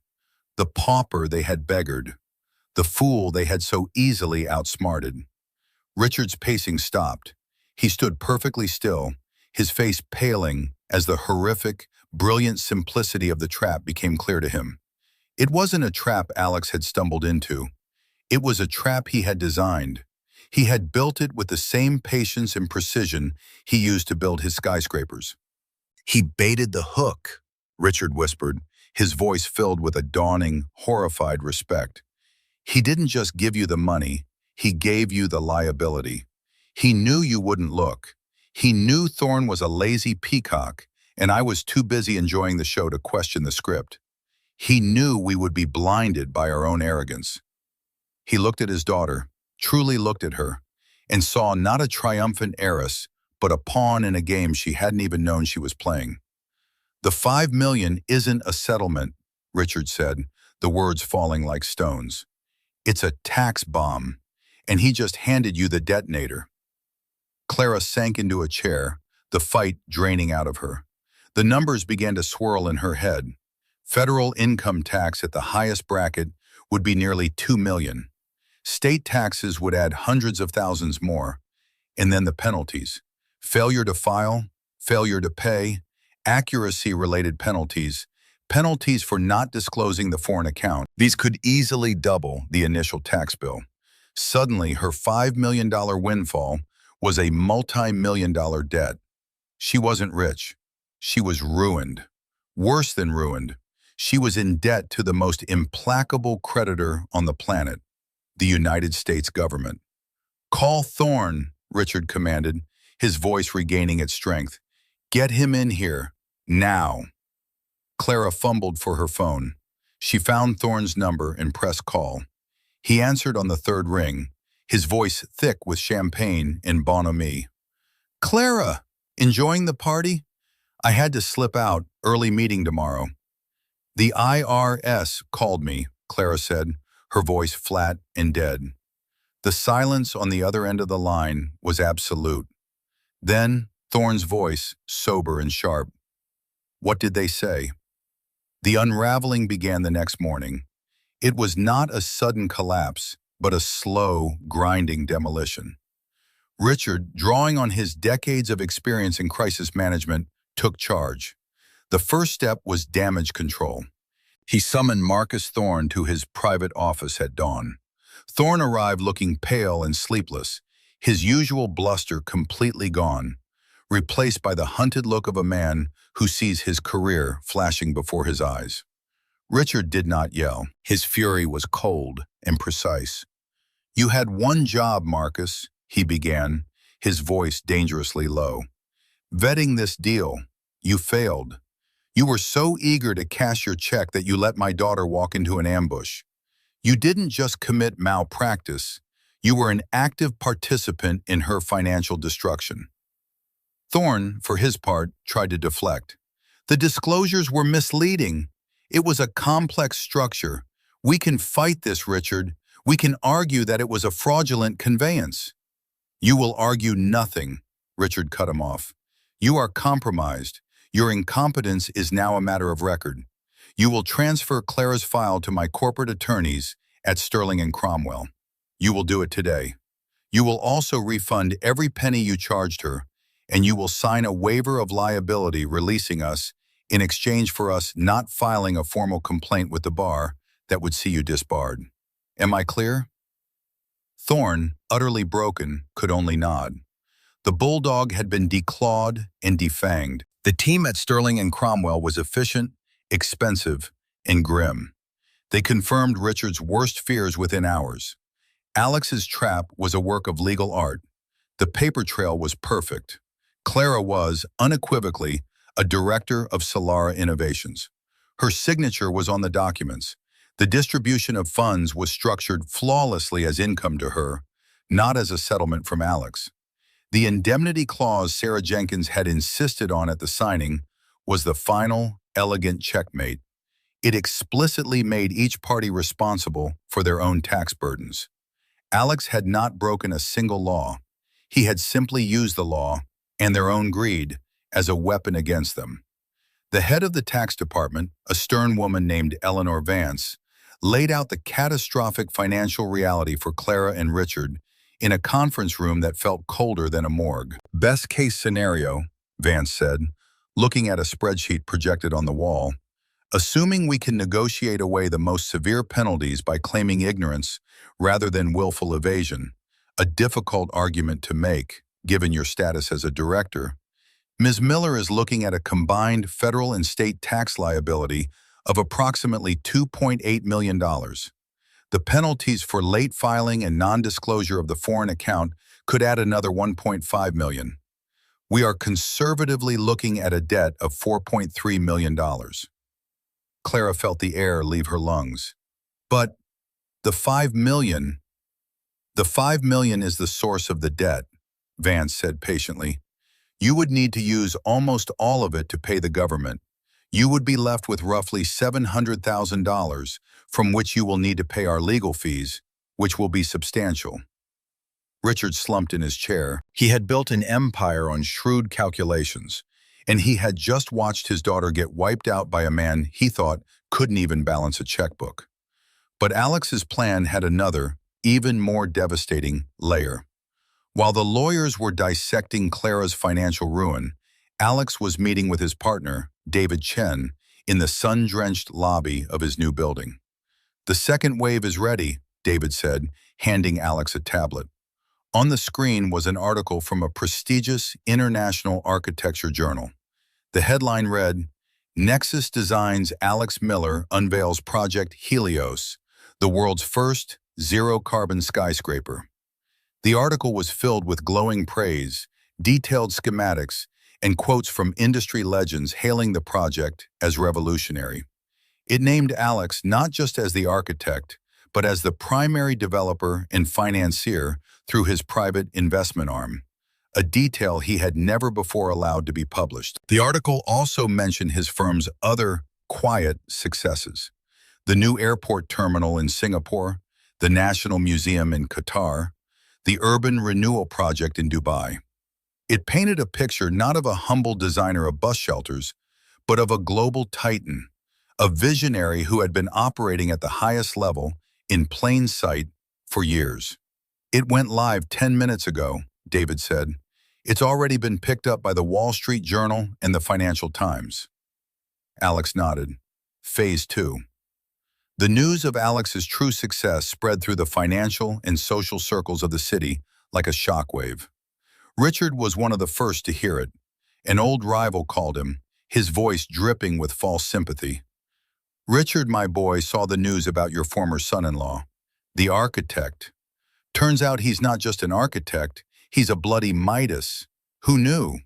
the pauper they had beggared, the fool they had so easily outsmarted. Richard's pacing stopped. He stood perfectly still, his face paling as the horrific, brilliant simplicity of the trap became clear to him. It wasn't a trap Alex had stumbled into. It was a trap he had designed. He had built it with the same patience and precision he used to build his skyscrapers. He baited the hook, Richard whispered, his voice filled with a dawning, horrified respect. He didn't just give you the money, he gave you the liability. He knew you wouldn't look. He knew Thorne was a lazy peacock, and I was too busy enjoying the show to question the script. He knew we would be blinded by our own arrogance. He looked at his daughter, truly looked at her, and saw not a triumphant heiress, but a pawn in a game she hadn't even known she was playing. The $5 million isn't a settlement, Richard said, the words falling like stones. It's a tax bomb, and he just handed you the detonator. Clara sank into a chair, the fight draining out of her. The numbers began to swirl in her head. Federal income tax at the highest bracket would be nearly $2 million. State taxes would add hundreds of thousands more. And then the penalties. Failure to file, failure to pay, accuracy-related penalties, penalties for not disclosing the foreign account. These could easily double the initial tax bill. Suddenly, her $5 million windfall was a multi-million-dollar debt. She wasn't rich. She was ruined. Worse than ruined. She was in debt to the most implacable creditor on the planet, the United States government. "Call Thorne," Richard commanded, his voice regaining its strength. "Get him in here, now." Clara fumbled for her phone. She found Thorne's number and pressed call. He answered on the third ring, his voice thick with champagne and bonhomie. "Clara, enjoying the party? I had to slip out, early meeting tomorrow." "The IRS called me," Clara said, her voice flat and dead. The silence on the other end of the line was absolute. Then, Thorne's voice, sober and sharp. "What did they say?" The unraveling began the next morning. It was not a sudden collapse, but a slow, grinding demolition. Richard, drawing on his decades of experience in crisis management, took charge. The first step was damage control. He summoned Marcus Thorne to his private office at dawn. Thorne arrived looking pale and sleepless, his usual bluster completely gone, replaced by the hunted look of a man who sees his career flashing before his eyes. Richard did not yell. His fury was cold and precise. "You had one job, Marcus," he began, his voice dangerously low. "Vetting this deal. You failed. You were so eager to cash your check that you let my daughter walk into an ambush. You didn't just commit malpractice. You were an active participant in her financial destruction." Thorne, for his part, tried to deflect. "The disclosures were misleading. It was a complex structure. We can fight this, Richard. We can argue that it was a fraudulent conveyance." "You will argue nothing," Richard cut him off. "You are compromised. Your incompetence is now a matter of record. You will transfer Clara's file to my corporate attorneys at Sterling and Cromwell. You will do it today. You will also refund every penny you charged her, and you will sign a waiver of liability releasing us in exchange for us not filing a formal complaint with the bar that would see you disbarred." Am I clear? Thorne, utterly broken, could only nod. The bulldog had been declawed and defanged. The team at Sterling and Cromwell was efficient, expensive, and grim. They confirmed Richard's worst fears within hours. Alex's trap was a work of legal art. The paper trail was perfect. Clara was, unequivocally, a director of Solara Innovations. Her signature was on the documents. The distribution of funds was structured flawlessly as income to her, not as a settlement from Alex. The indemnity clause Sarah Jenkins had insisted on at the signing was the final, elegant checkmate. It explicitly made each party responsible for their own tax burdens. Alex had not broken a single law. He had simply used the law, and their own greed, as a weapon against them. The head of the tax department, a stern woman named Eleanor Vance, laid out the catastrophic financial reality for Clara and Richard in a conference room that felt colder than a morgue. Best case scenario, Vance said, looking at a spreadsheet projected on the wall, assuming we can negotiate away the most severe penalties by claiming ignorance rather than willful evasion, a difficult argument to make, given your status as a director, Ms. Miller is looking at a combined federal and state tax liability of approximately $2.8 million. The penalties for late filing and non-disclosure of the foreign account could add another $1.5 million. We are conservatively looking at a debt of $4.3 million. Clara felt the air leave her lungs. But the $5 million is the source of the debt, Vance said patiently. You would need to use almost all of it to pay the government. You would be left with roughly $700,000, from which you will need to pay our legal fees, which will be substantial. Richard slumped in his chair. He had built an empire on shrewd calculations, and he had just watched his daughter get wiped out by a man he thought couldn't even balance a checkbook. But Alex's plan had another, even more devastating, layer. While the lawyers were dissecting Clara's financial ruin, Alex was meeting with his partner, David Chen, in the sun-drenched lobby of his new building. The second wave is ready, David said, handing Alex a tablet. On the screen was an article from a prestigious international architecture journal. The headline read, Nexus Designs Alex Miller unveils Project Helios, the world's first zero-carbon skyscraper. The article was filled with glowing praise, detailed schematics, and quotes from industry legends hailing the project as revolutionary. It named Alex not just as the architect, but as the primary developer and financier through his private investment arm, a detail he had never before allowed to be published. The article also mentioned his firm's other quiet successes: the new airport terminal in Singapore, the National Museum in Qatar, the urban renewal project in Dubai. It painted a picture not of a humble designer of bus shelters, but of a global titan, a visionary who had been operating at the highest level in plain sight for years. It went live 10 minutes ago, David said. It's already been picked up by the Wall Street Journal and the Financial Times. Alex nodded. Phase 2. The news of Alex's true success spread through the financial and social circles of the city like a shockwave. Richard was one of the first to hear it. An old rival called him, his voice dripping with false sympathy. Richard, my boy, saw the news about your former son-in-law, the architect. Turns out he's not just an architect, he's a bloody Midas. Who knew?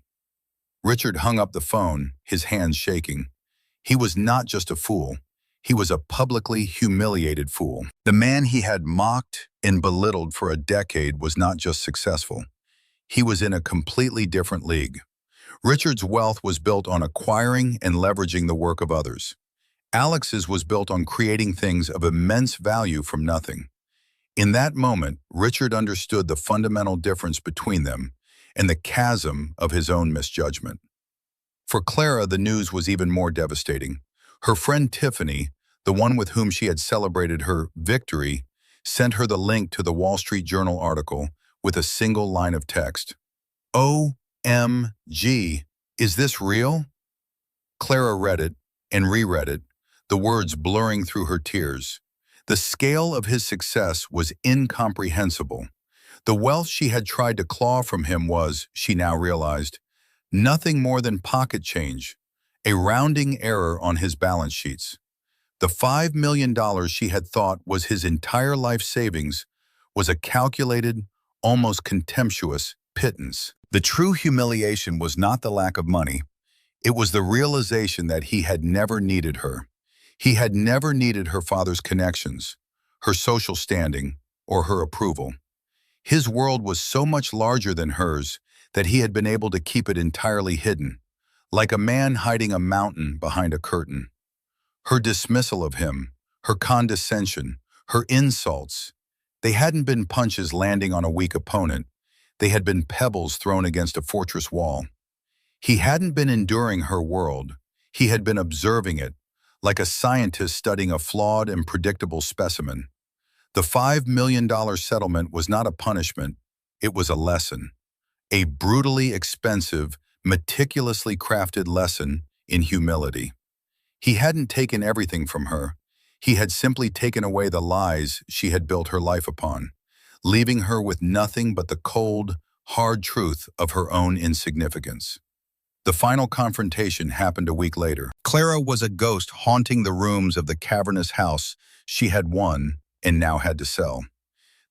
Richard hung up the phone, his hands shaking. He was not just a fool. He was a publicly humiliated fool. The man he had mocked and belittled for a decade was not just successful. He was in a completely different league. Richard's wealth was built on acquiring and leveraging the work of others. Alex's was built on creating things of immense value from nothing. In that moment, Richard understood the fundamental difference between them and the chasm of his own misjudgment. For Clara, the news was even more devastating. Her friend Tiffany, the one with whom she had celebrated her victory, sent her the link to the Wall Street Journal article with a single line of text. OMG, is this real? Clara read it and reread it, the words blurring through her tears. The scale of his success was incomprehensible. The wealth she had tried to claw from him was, she now realized, nothing more than pocket change, a rounding error on his balance sheets. The $5 million she had thought was his entire life savings was a calculated, almost contemptuous pittance. The true humiliation was not the lack of money. It was the realization that he had never needed her. He had never needed her father's connections, her social standing, or her approval. His world was so much larger than hers that he had been able to keep it entirely hidden, like a man hiding a mountain behind a curtain. Her dismissal of him, her condescension, her insults, they hadn't been punches landing on a weak opponent. They had been pebbles thrown against a fortress wall. He hadn't been enduring her world. He had been observing it, like a scientist studying a flawed and predictable specimen. The $5 million settlement was not a punishment. It was a lesson. A brutally expensive, meticulously crafted lesson in humility. He hadn't taken everything from her. He had simply taken away the lies she had built her life upon, leaving her with nothing but the cold, hard truth of her own insignificance. The final confrontation happened a week later. Clara was a ghost haunting the rooms of the cavernous house she had won and now had to sell.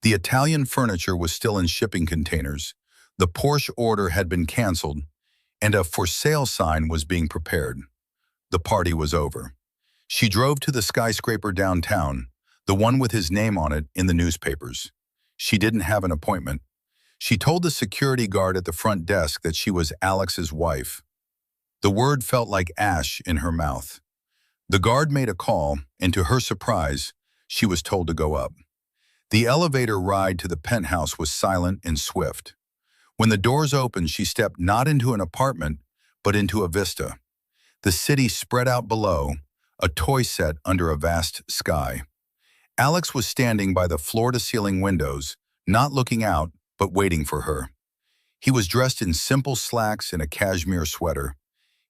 The Italian furniture was still in shipping containers, the Porsche order had been canceled, and a for sale sign was being prepared. The party was over. She drove to the skyscraper downtown, the one with his name on it in the newspapers. She didn't have an appointment. She told the security guard at the front desk that she was Alex's wife. The word felt like ash in her mouth. The guard made a call, and to her surprise, she was told to go up. The elevator ride to the penthouse was silent and swift. When the doors opened, she stepped not into an apartment, but into a vista. The city spread out below, a toy set under a vast sky. Alex was standing by the floor-to-ceiling windows, not looking out, but waiting for her. He was dressed in simple slacks and a cashmere sweater.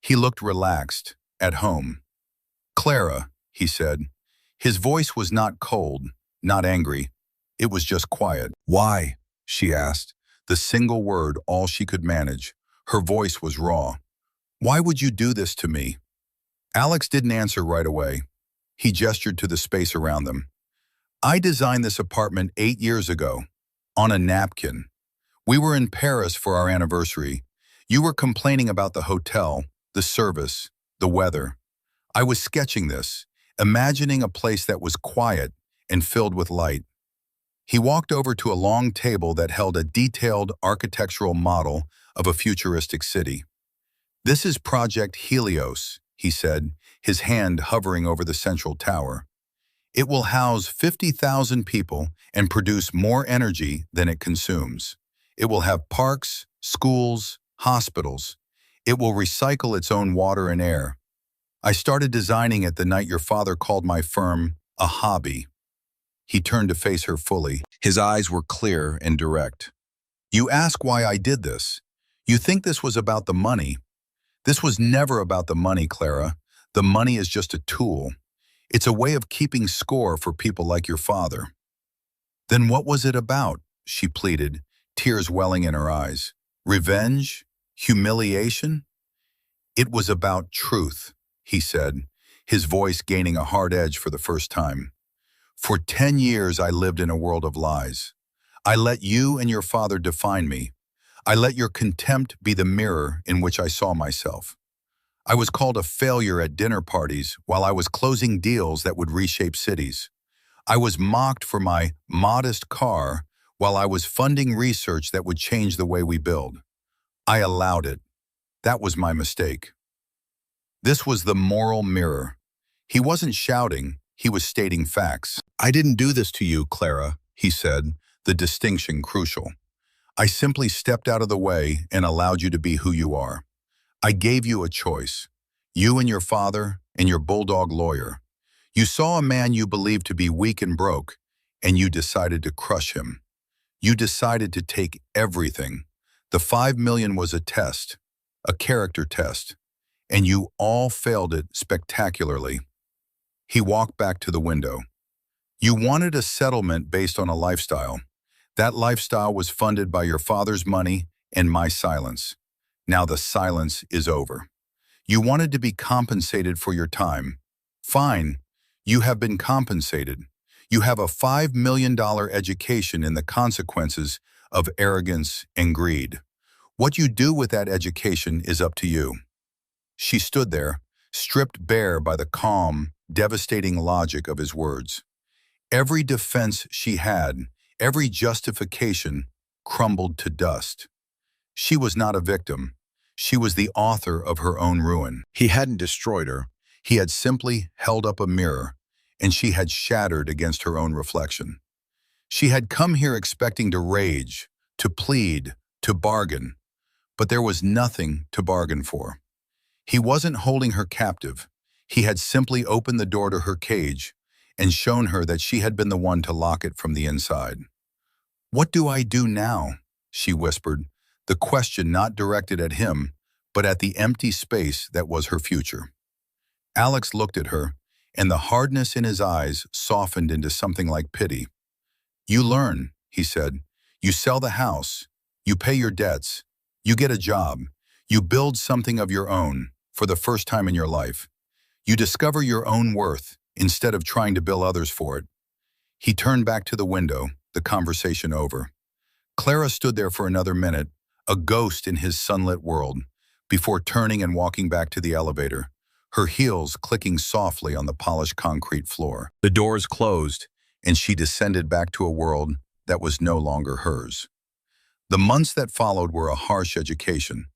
He looked relaxed, at home. "Clara," he said. His voice was not cold, not angry. It was just quiet. "Why?" she asked, the single word all she could manage. Her voice was raw. "Why would you do this to me?" Alex didn't answer right away. He gestured to the space around them. "I designed this apartment 8 years ago, on a napkin. We were in Paris for our anniversary. You were complaining about the hotel, the service, the weather. I was sketching this, imagining a place that was quiet and filled with light." He walked over to a long table that held a detailed architectural model of a futuristic city. "This is Project Helios," he said, his hand hovering over the central tower. "It will house 50,000 people and produce more energy than it consumes. It will have parks, schools, hospitals. It will recycle its own water and air. I started designing it the night your father called my firm a hobby." He turned to face her fully. His eyes were clear and direct. "You ask why I did this. You think this was about the money. This was never about the money, Clara. The money is just a tool. It's a way of keeping score for people like your father." "Then what was it about?" she pleaded, tears welling in her eyes. "Revenge? Humiliation?" "It was about truth," he said, his voice gaining a hard edge for the first time. "For 10 years I lived in a world of lies. I let you and your father define me. I let your contempt be the mirror in which I saw myself. I was called a failure at dinner parties while I was closing deals that would reshape cities. I was mocked for my modest car while I was funding research that would change the way we build. I allowed it. That was my mistake." This was the moral mirror. He wasn't shouting, he was stating facts. "I didn't do this to you, Clara," he said, the distinction crucial. "I simply stepped out of the way and allowed you to be who you are. I gave you a choice. You and your father and your bulldog lawyer. You saw a man you believed to be weak and broke, and you decided to crush him. You decided to take everything. The 5 million was a test, a character test, and you all failed it spectacularly." He walked back to the window. You wanted a settlement based on a lifestyle. That lifestyle was funded by your father's money and my silence. Now the silence is over. You wanted to be compensated for your time. Fine, you have been compensated. You have a $5 million education in the consequences of arrogance and greed. What you do with that education is up to you. She stood there, stripped bare by the calm, devastating logic of his words. Every defense she had, every justification, crumbled to dust. She was not a victim. She was the author of her own ruin. He hadn't destroyed her. He had simply held up a mirror, and she had shattered against her own reflection. She had come here expecting to rage, to plead, to bargain, but there was nothing to bargain for. He wasn't holding her captive. He had simply opened the door to her cage and shown her that she had been the one to lock it from the inside. "What do I do now?" she whispered, the question not directed at him, but at the empty space that was her future. Alex looked at her, and the hardness in his eyes softened into something like pity. "You learn," he said. "You sell the house. You pay your debts. You get a job. You build something of your own for the first time in your life. You discover your own worth instead of trying to bill others for it." He turned back to the window, the conversation over. Clara stood there for another minute, a ghost in his sunlit world, before turning and walking back to the elevator, her heels clicking softly on the polished concrete floor. The doors closed, and she descended back to a world that was no longer hers. The months that followed were a harsh education.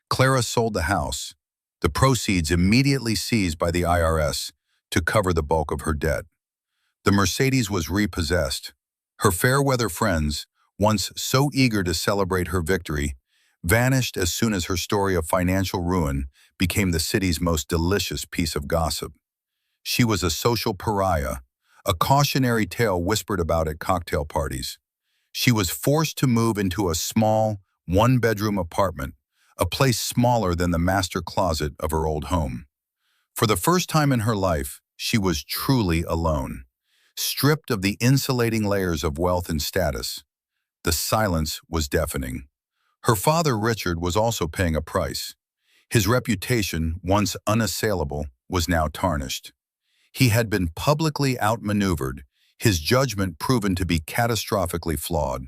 Clara sold the house, the proceeds immediately seized by the IRS to cover the bulk of her debt. The Mercedes was repossessed. Her fair-weather friends, once so eager to celebrate her victory, vanished as soon as her story of financial ruin became the city's most delicious piece of gossip. She was a social pariah, a cautionary tale whispered about at cocktail parties. She was forced to move into a small, one-bedroom apartment, a place smaller than the master closet of her old home. For the first time in her life, she was truly alone, stripped of the insulating layers of wealth and status. The silence was deafening. Her father, Richard, was also paying a price. His reputation, once unassailable, was now tarnished. He had been publicly outmaneuvered, his judgment proven to be catastrophically flawed.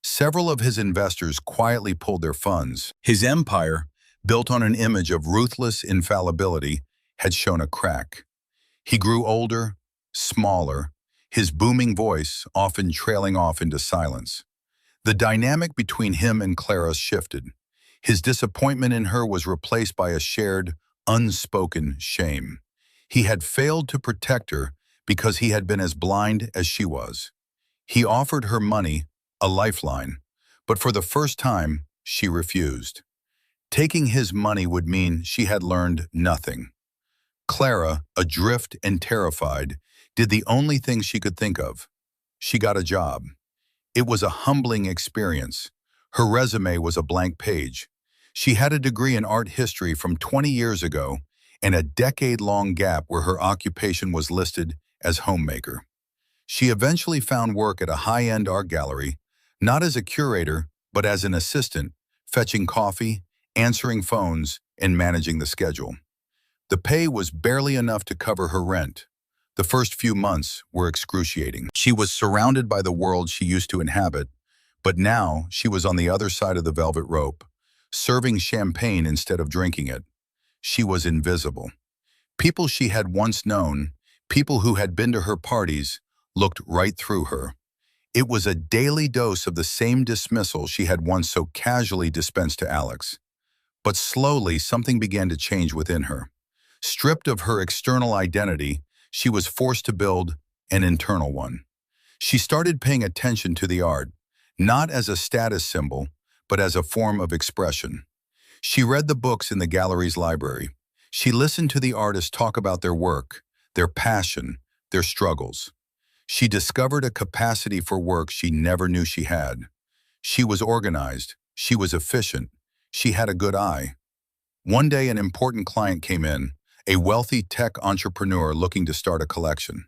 Several of his investors quietly pulled their funds. His empire, built on an image of ruthless infallibility, had shown a crack. He grew older, smaller, his booming voice often trailing off into silence. The dynamic between him and Clara shifted. His disappointment in her was replaced by a shared, unspoken shame. He had failed to protect her because he had been as blind as she was. He offered her money, a lifeline, but for the first time, she refused. Taking his money would mean she had learned nothing. Clara, adrift and terrified, did the only thing she could think of. She got a job. It was a humbling experience. Her resume was a blank page. She had a degree in art history from 20 years ago and a decade-long gap where her occupation was listed as homemaker. She eventually found work at a high-end art gallery, not as a curator, but as an assistant, fetching coffee, answering phones, and managing the schedule. The pay was barely enough to cover her rent. The first few months were excruciating. She was surrounded by the world she used to inhabit, but now she was on the other side of the velvet rope, serving champagne instead of drinking it. She was invisible. People she had once known, people who had been to her parties, looked right through her. It was a daily dose of the same dismissal she had once so casually dispensed to Alex. But slowly, something began to change within her. Stripped of her external identity, she was forced to build an internal one. She started paying attention to the art, not as a status symbol, but as a form of expression. She read the books in the gallery's library. She listened to the artists talk about their work, their passion, their struggles. She discovered a capacity for work she never knew she had. She was organized. She was efficient. She had a good eye. One day, an important client came in, a wealthy tech entrepreneur looking to start a collection.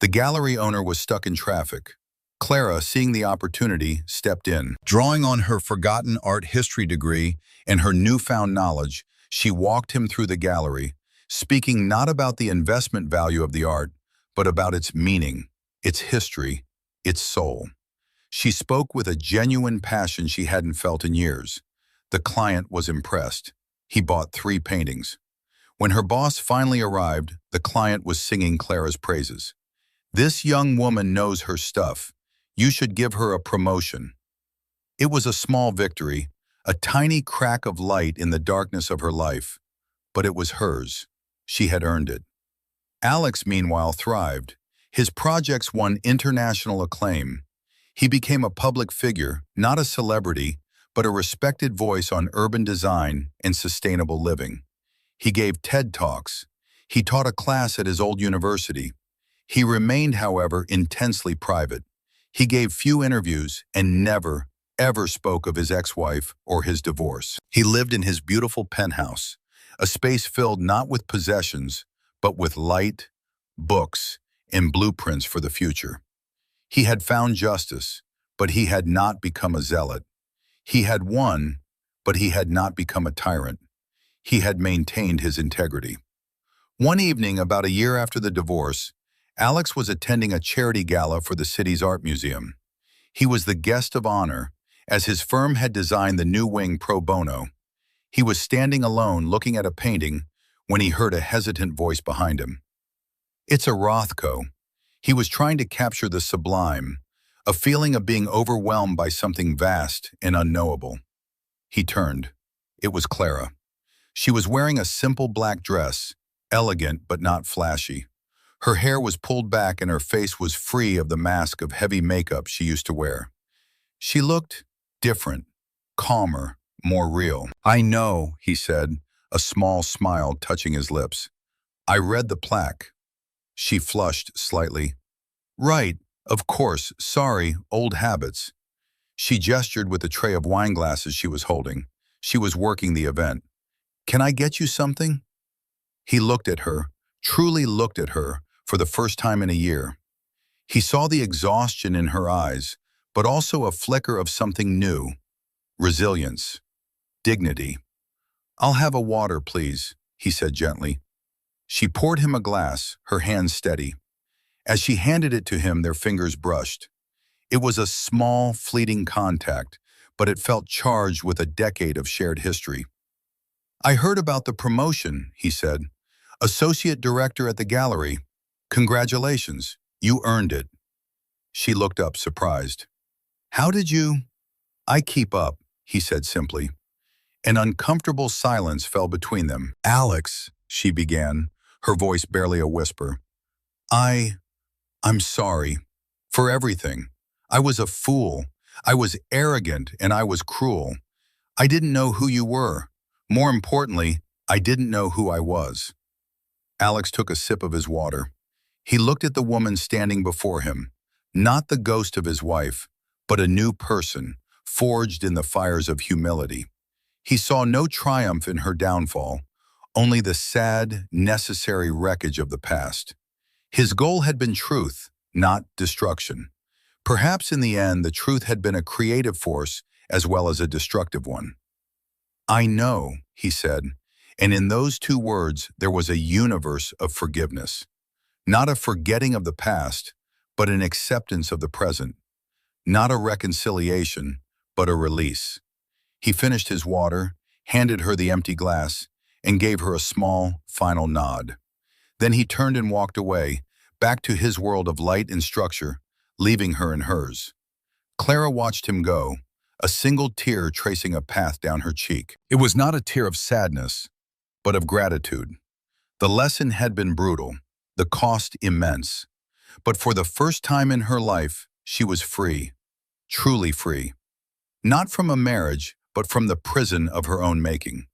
The gallery owner was stuck in traffic. Clara, seeing the opportunity, stepped in. Drawing on her forgotten art history degree and her newfound knowledge, she walked him through the gallery, speaking not about the investment value of the art, but about its meaning, its history, its soul. She spoke with a genuine passion she hadn't felt in years. The client was impressed. He bought 3 paintings. When her boss finally arrived, the client was singing Clara's praises. "This young woman knows her stuff. You should give her a promotion." It was a small victory, a tiny crack of light in the darkness of her life, but it was hers. She had earned it. Alex, meanwhile, thrived. His projects won international acclaim. He became a public figure, not a celebrity, but a respected voice on urban design and sustainable living. He gave TED Talks. He taught a class at his old university. He remained, however, intensely private. He gave few interviews and never, ever spoke of his ex-wife or his divorce. He lived in his beautiful penthouse, a space filled not with possessions, but with light, books, and blueprints for the future. He had found justice, but he had not become a zealot. He had won, but he had not become a tyrant. He had maintained his integrity. One evening, about a year after the divorce, Alex was attending a charity gala for the city's art museum. He was the guest of honor, as his firm had designed the new wing pro bono. He was standing alone looking at a painting when he heard a hesitant voice behind him. "It's a Rothko." He was trying to capture the sublime, a feeling of being overwhelmed by something vast and unknowable. He turned. It was Clara. She was wearing a simple black dress, elegant but not flashy. Her hair was pulled back and her face was free of the mask of heavy makeup she used to wear. She looked different, calmer, more real. "I know," he said, a small smile touching his lips. "I read the plaque." She flushed slightly. "Right, of course, sorry, old habits." She gestured with a tray of wine glasses she was holding. She was working the event. "Can I get you something?" He looked at her, truly looked at her, for the first time in a year. He saw the exhaustion in her eyes, but also a flicker of something new. Resilience. Dignity. "I'll have a water, please," he said gently. She poured him a glass, her hands steady. As she handed it to him, their fingers brushed. It was a small, fleeting contact, but it felt charged with a decade of shared history. "I heard about the promotion," he said. "Associate director at the gallery. Congratulations, you earned it." She looked up, surprised. "How did you—" "I keep up," he said simply. An uncomfortable silence fell between them. "Alex," she began, her voice barely a whisper. I'm sorry. For everything. I was a fool. I was arrogant and I was cruel. I didn't know who you were. More importantly, I didn't know who I was." Alex took a sip of his water. He looked at the woman standing before him, not the ghost of his wife, but a new person, forged in the fires of humility. He saw no triumph in her downfall, only the sad, necessary wreckage of the past. His goal had been truth, not destruction. Perhaps in the end, the truth had been a creative force as well as a destructive one. "I know," he said, and in those 2 words there was a universe of forgiveness. Not a forgetting of the past, but an acceptance of the present. Not a reconciliation, but a release. He finished his water, handed her the empty glass, and gave her a small, final nod. Then he turned and walked away, back to his world of light and structure, leaving her in hers. Clara watched him go, a single tear tracing a path down her cheek. It was not a tear of sadness, but of gratitude. The lesson had been brutal, the cost immense. But for the first time in her life, she was free, truly free. Not from a marriage, but from the prison of her own making.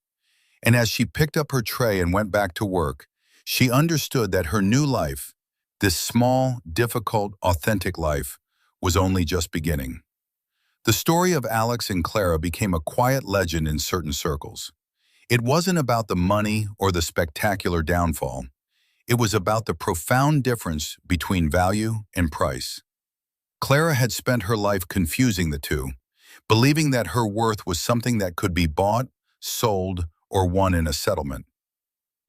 And as she picked up her tray and went back to work, she understood that her new life, this small, difficult, authentic life, was only just beginning. The story of Alex and Clara became a quiet legend in certain circles. It wasn't about the money or the spectacular downfall. It was about the profound difference between value and price. Clara had spent her life confusing the two, believing that her worth was something that could be bought, sold, or won in a settlement.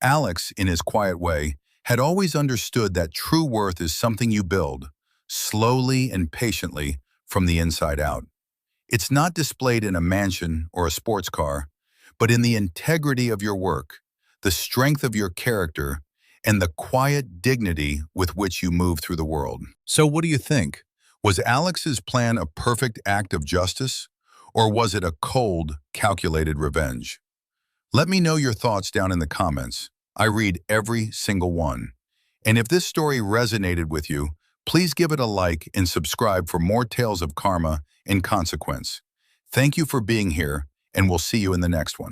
Alex, in his quiet way, had always understood that true worth is something you build, slowly and patiently, from the inside out. It's not displayed in a mansion or a sports car, but in the integrity of your work, the strength of your character, and the quiet dignity with which you move through the world. So what do you think? Was Alex's plan a perfect act of justice, or was it a cold, calculated revenge? Let me know your thoughts down in the comments. I read every single one. And if this story resonated with you, please give it a like and subscribe for more tales of karma and consequence. Thank you for being here, and we'll see you in the next one.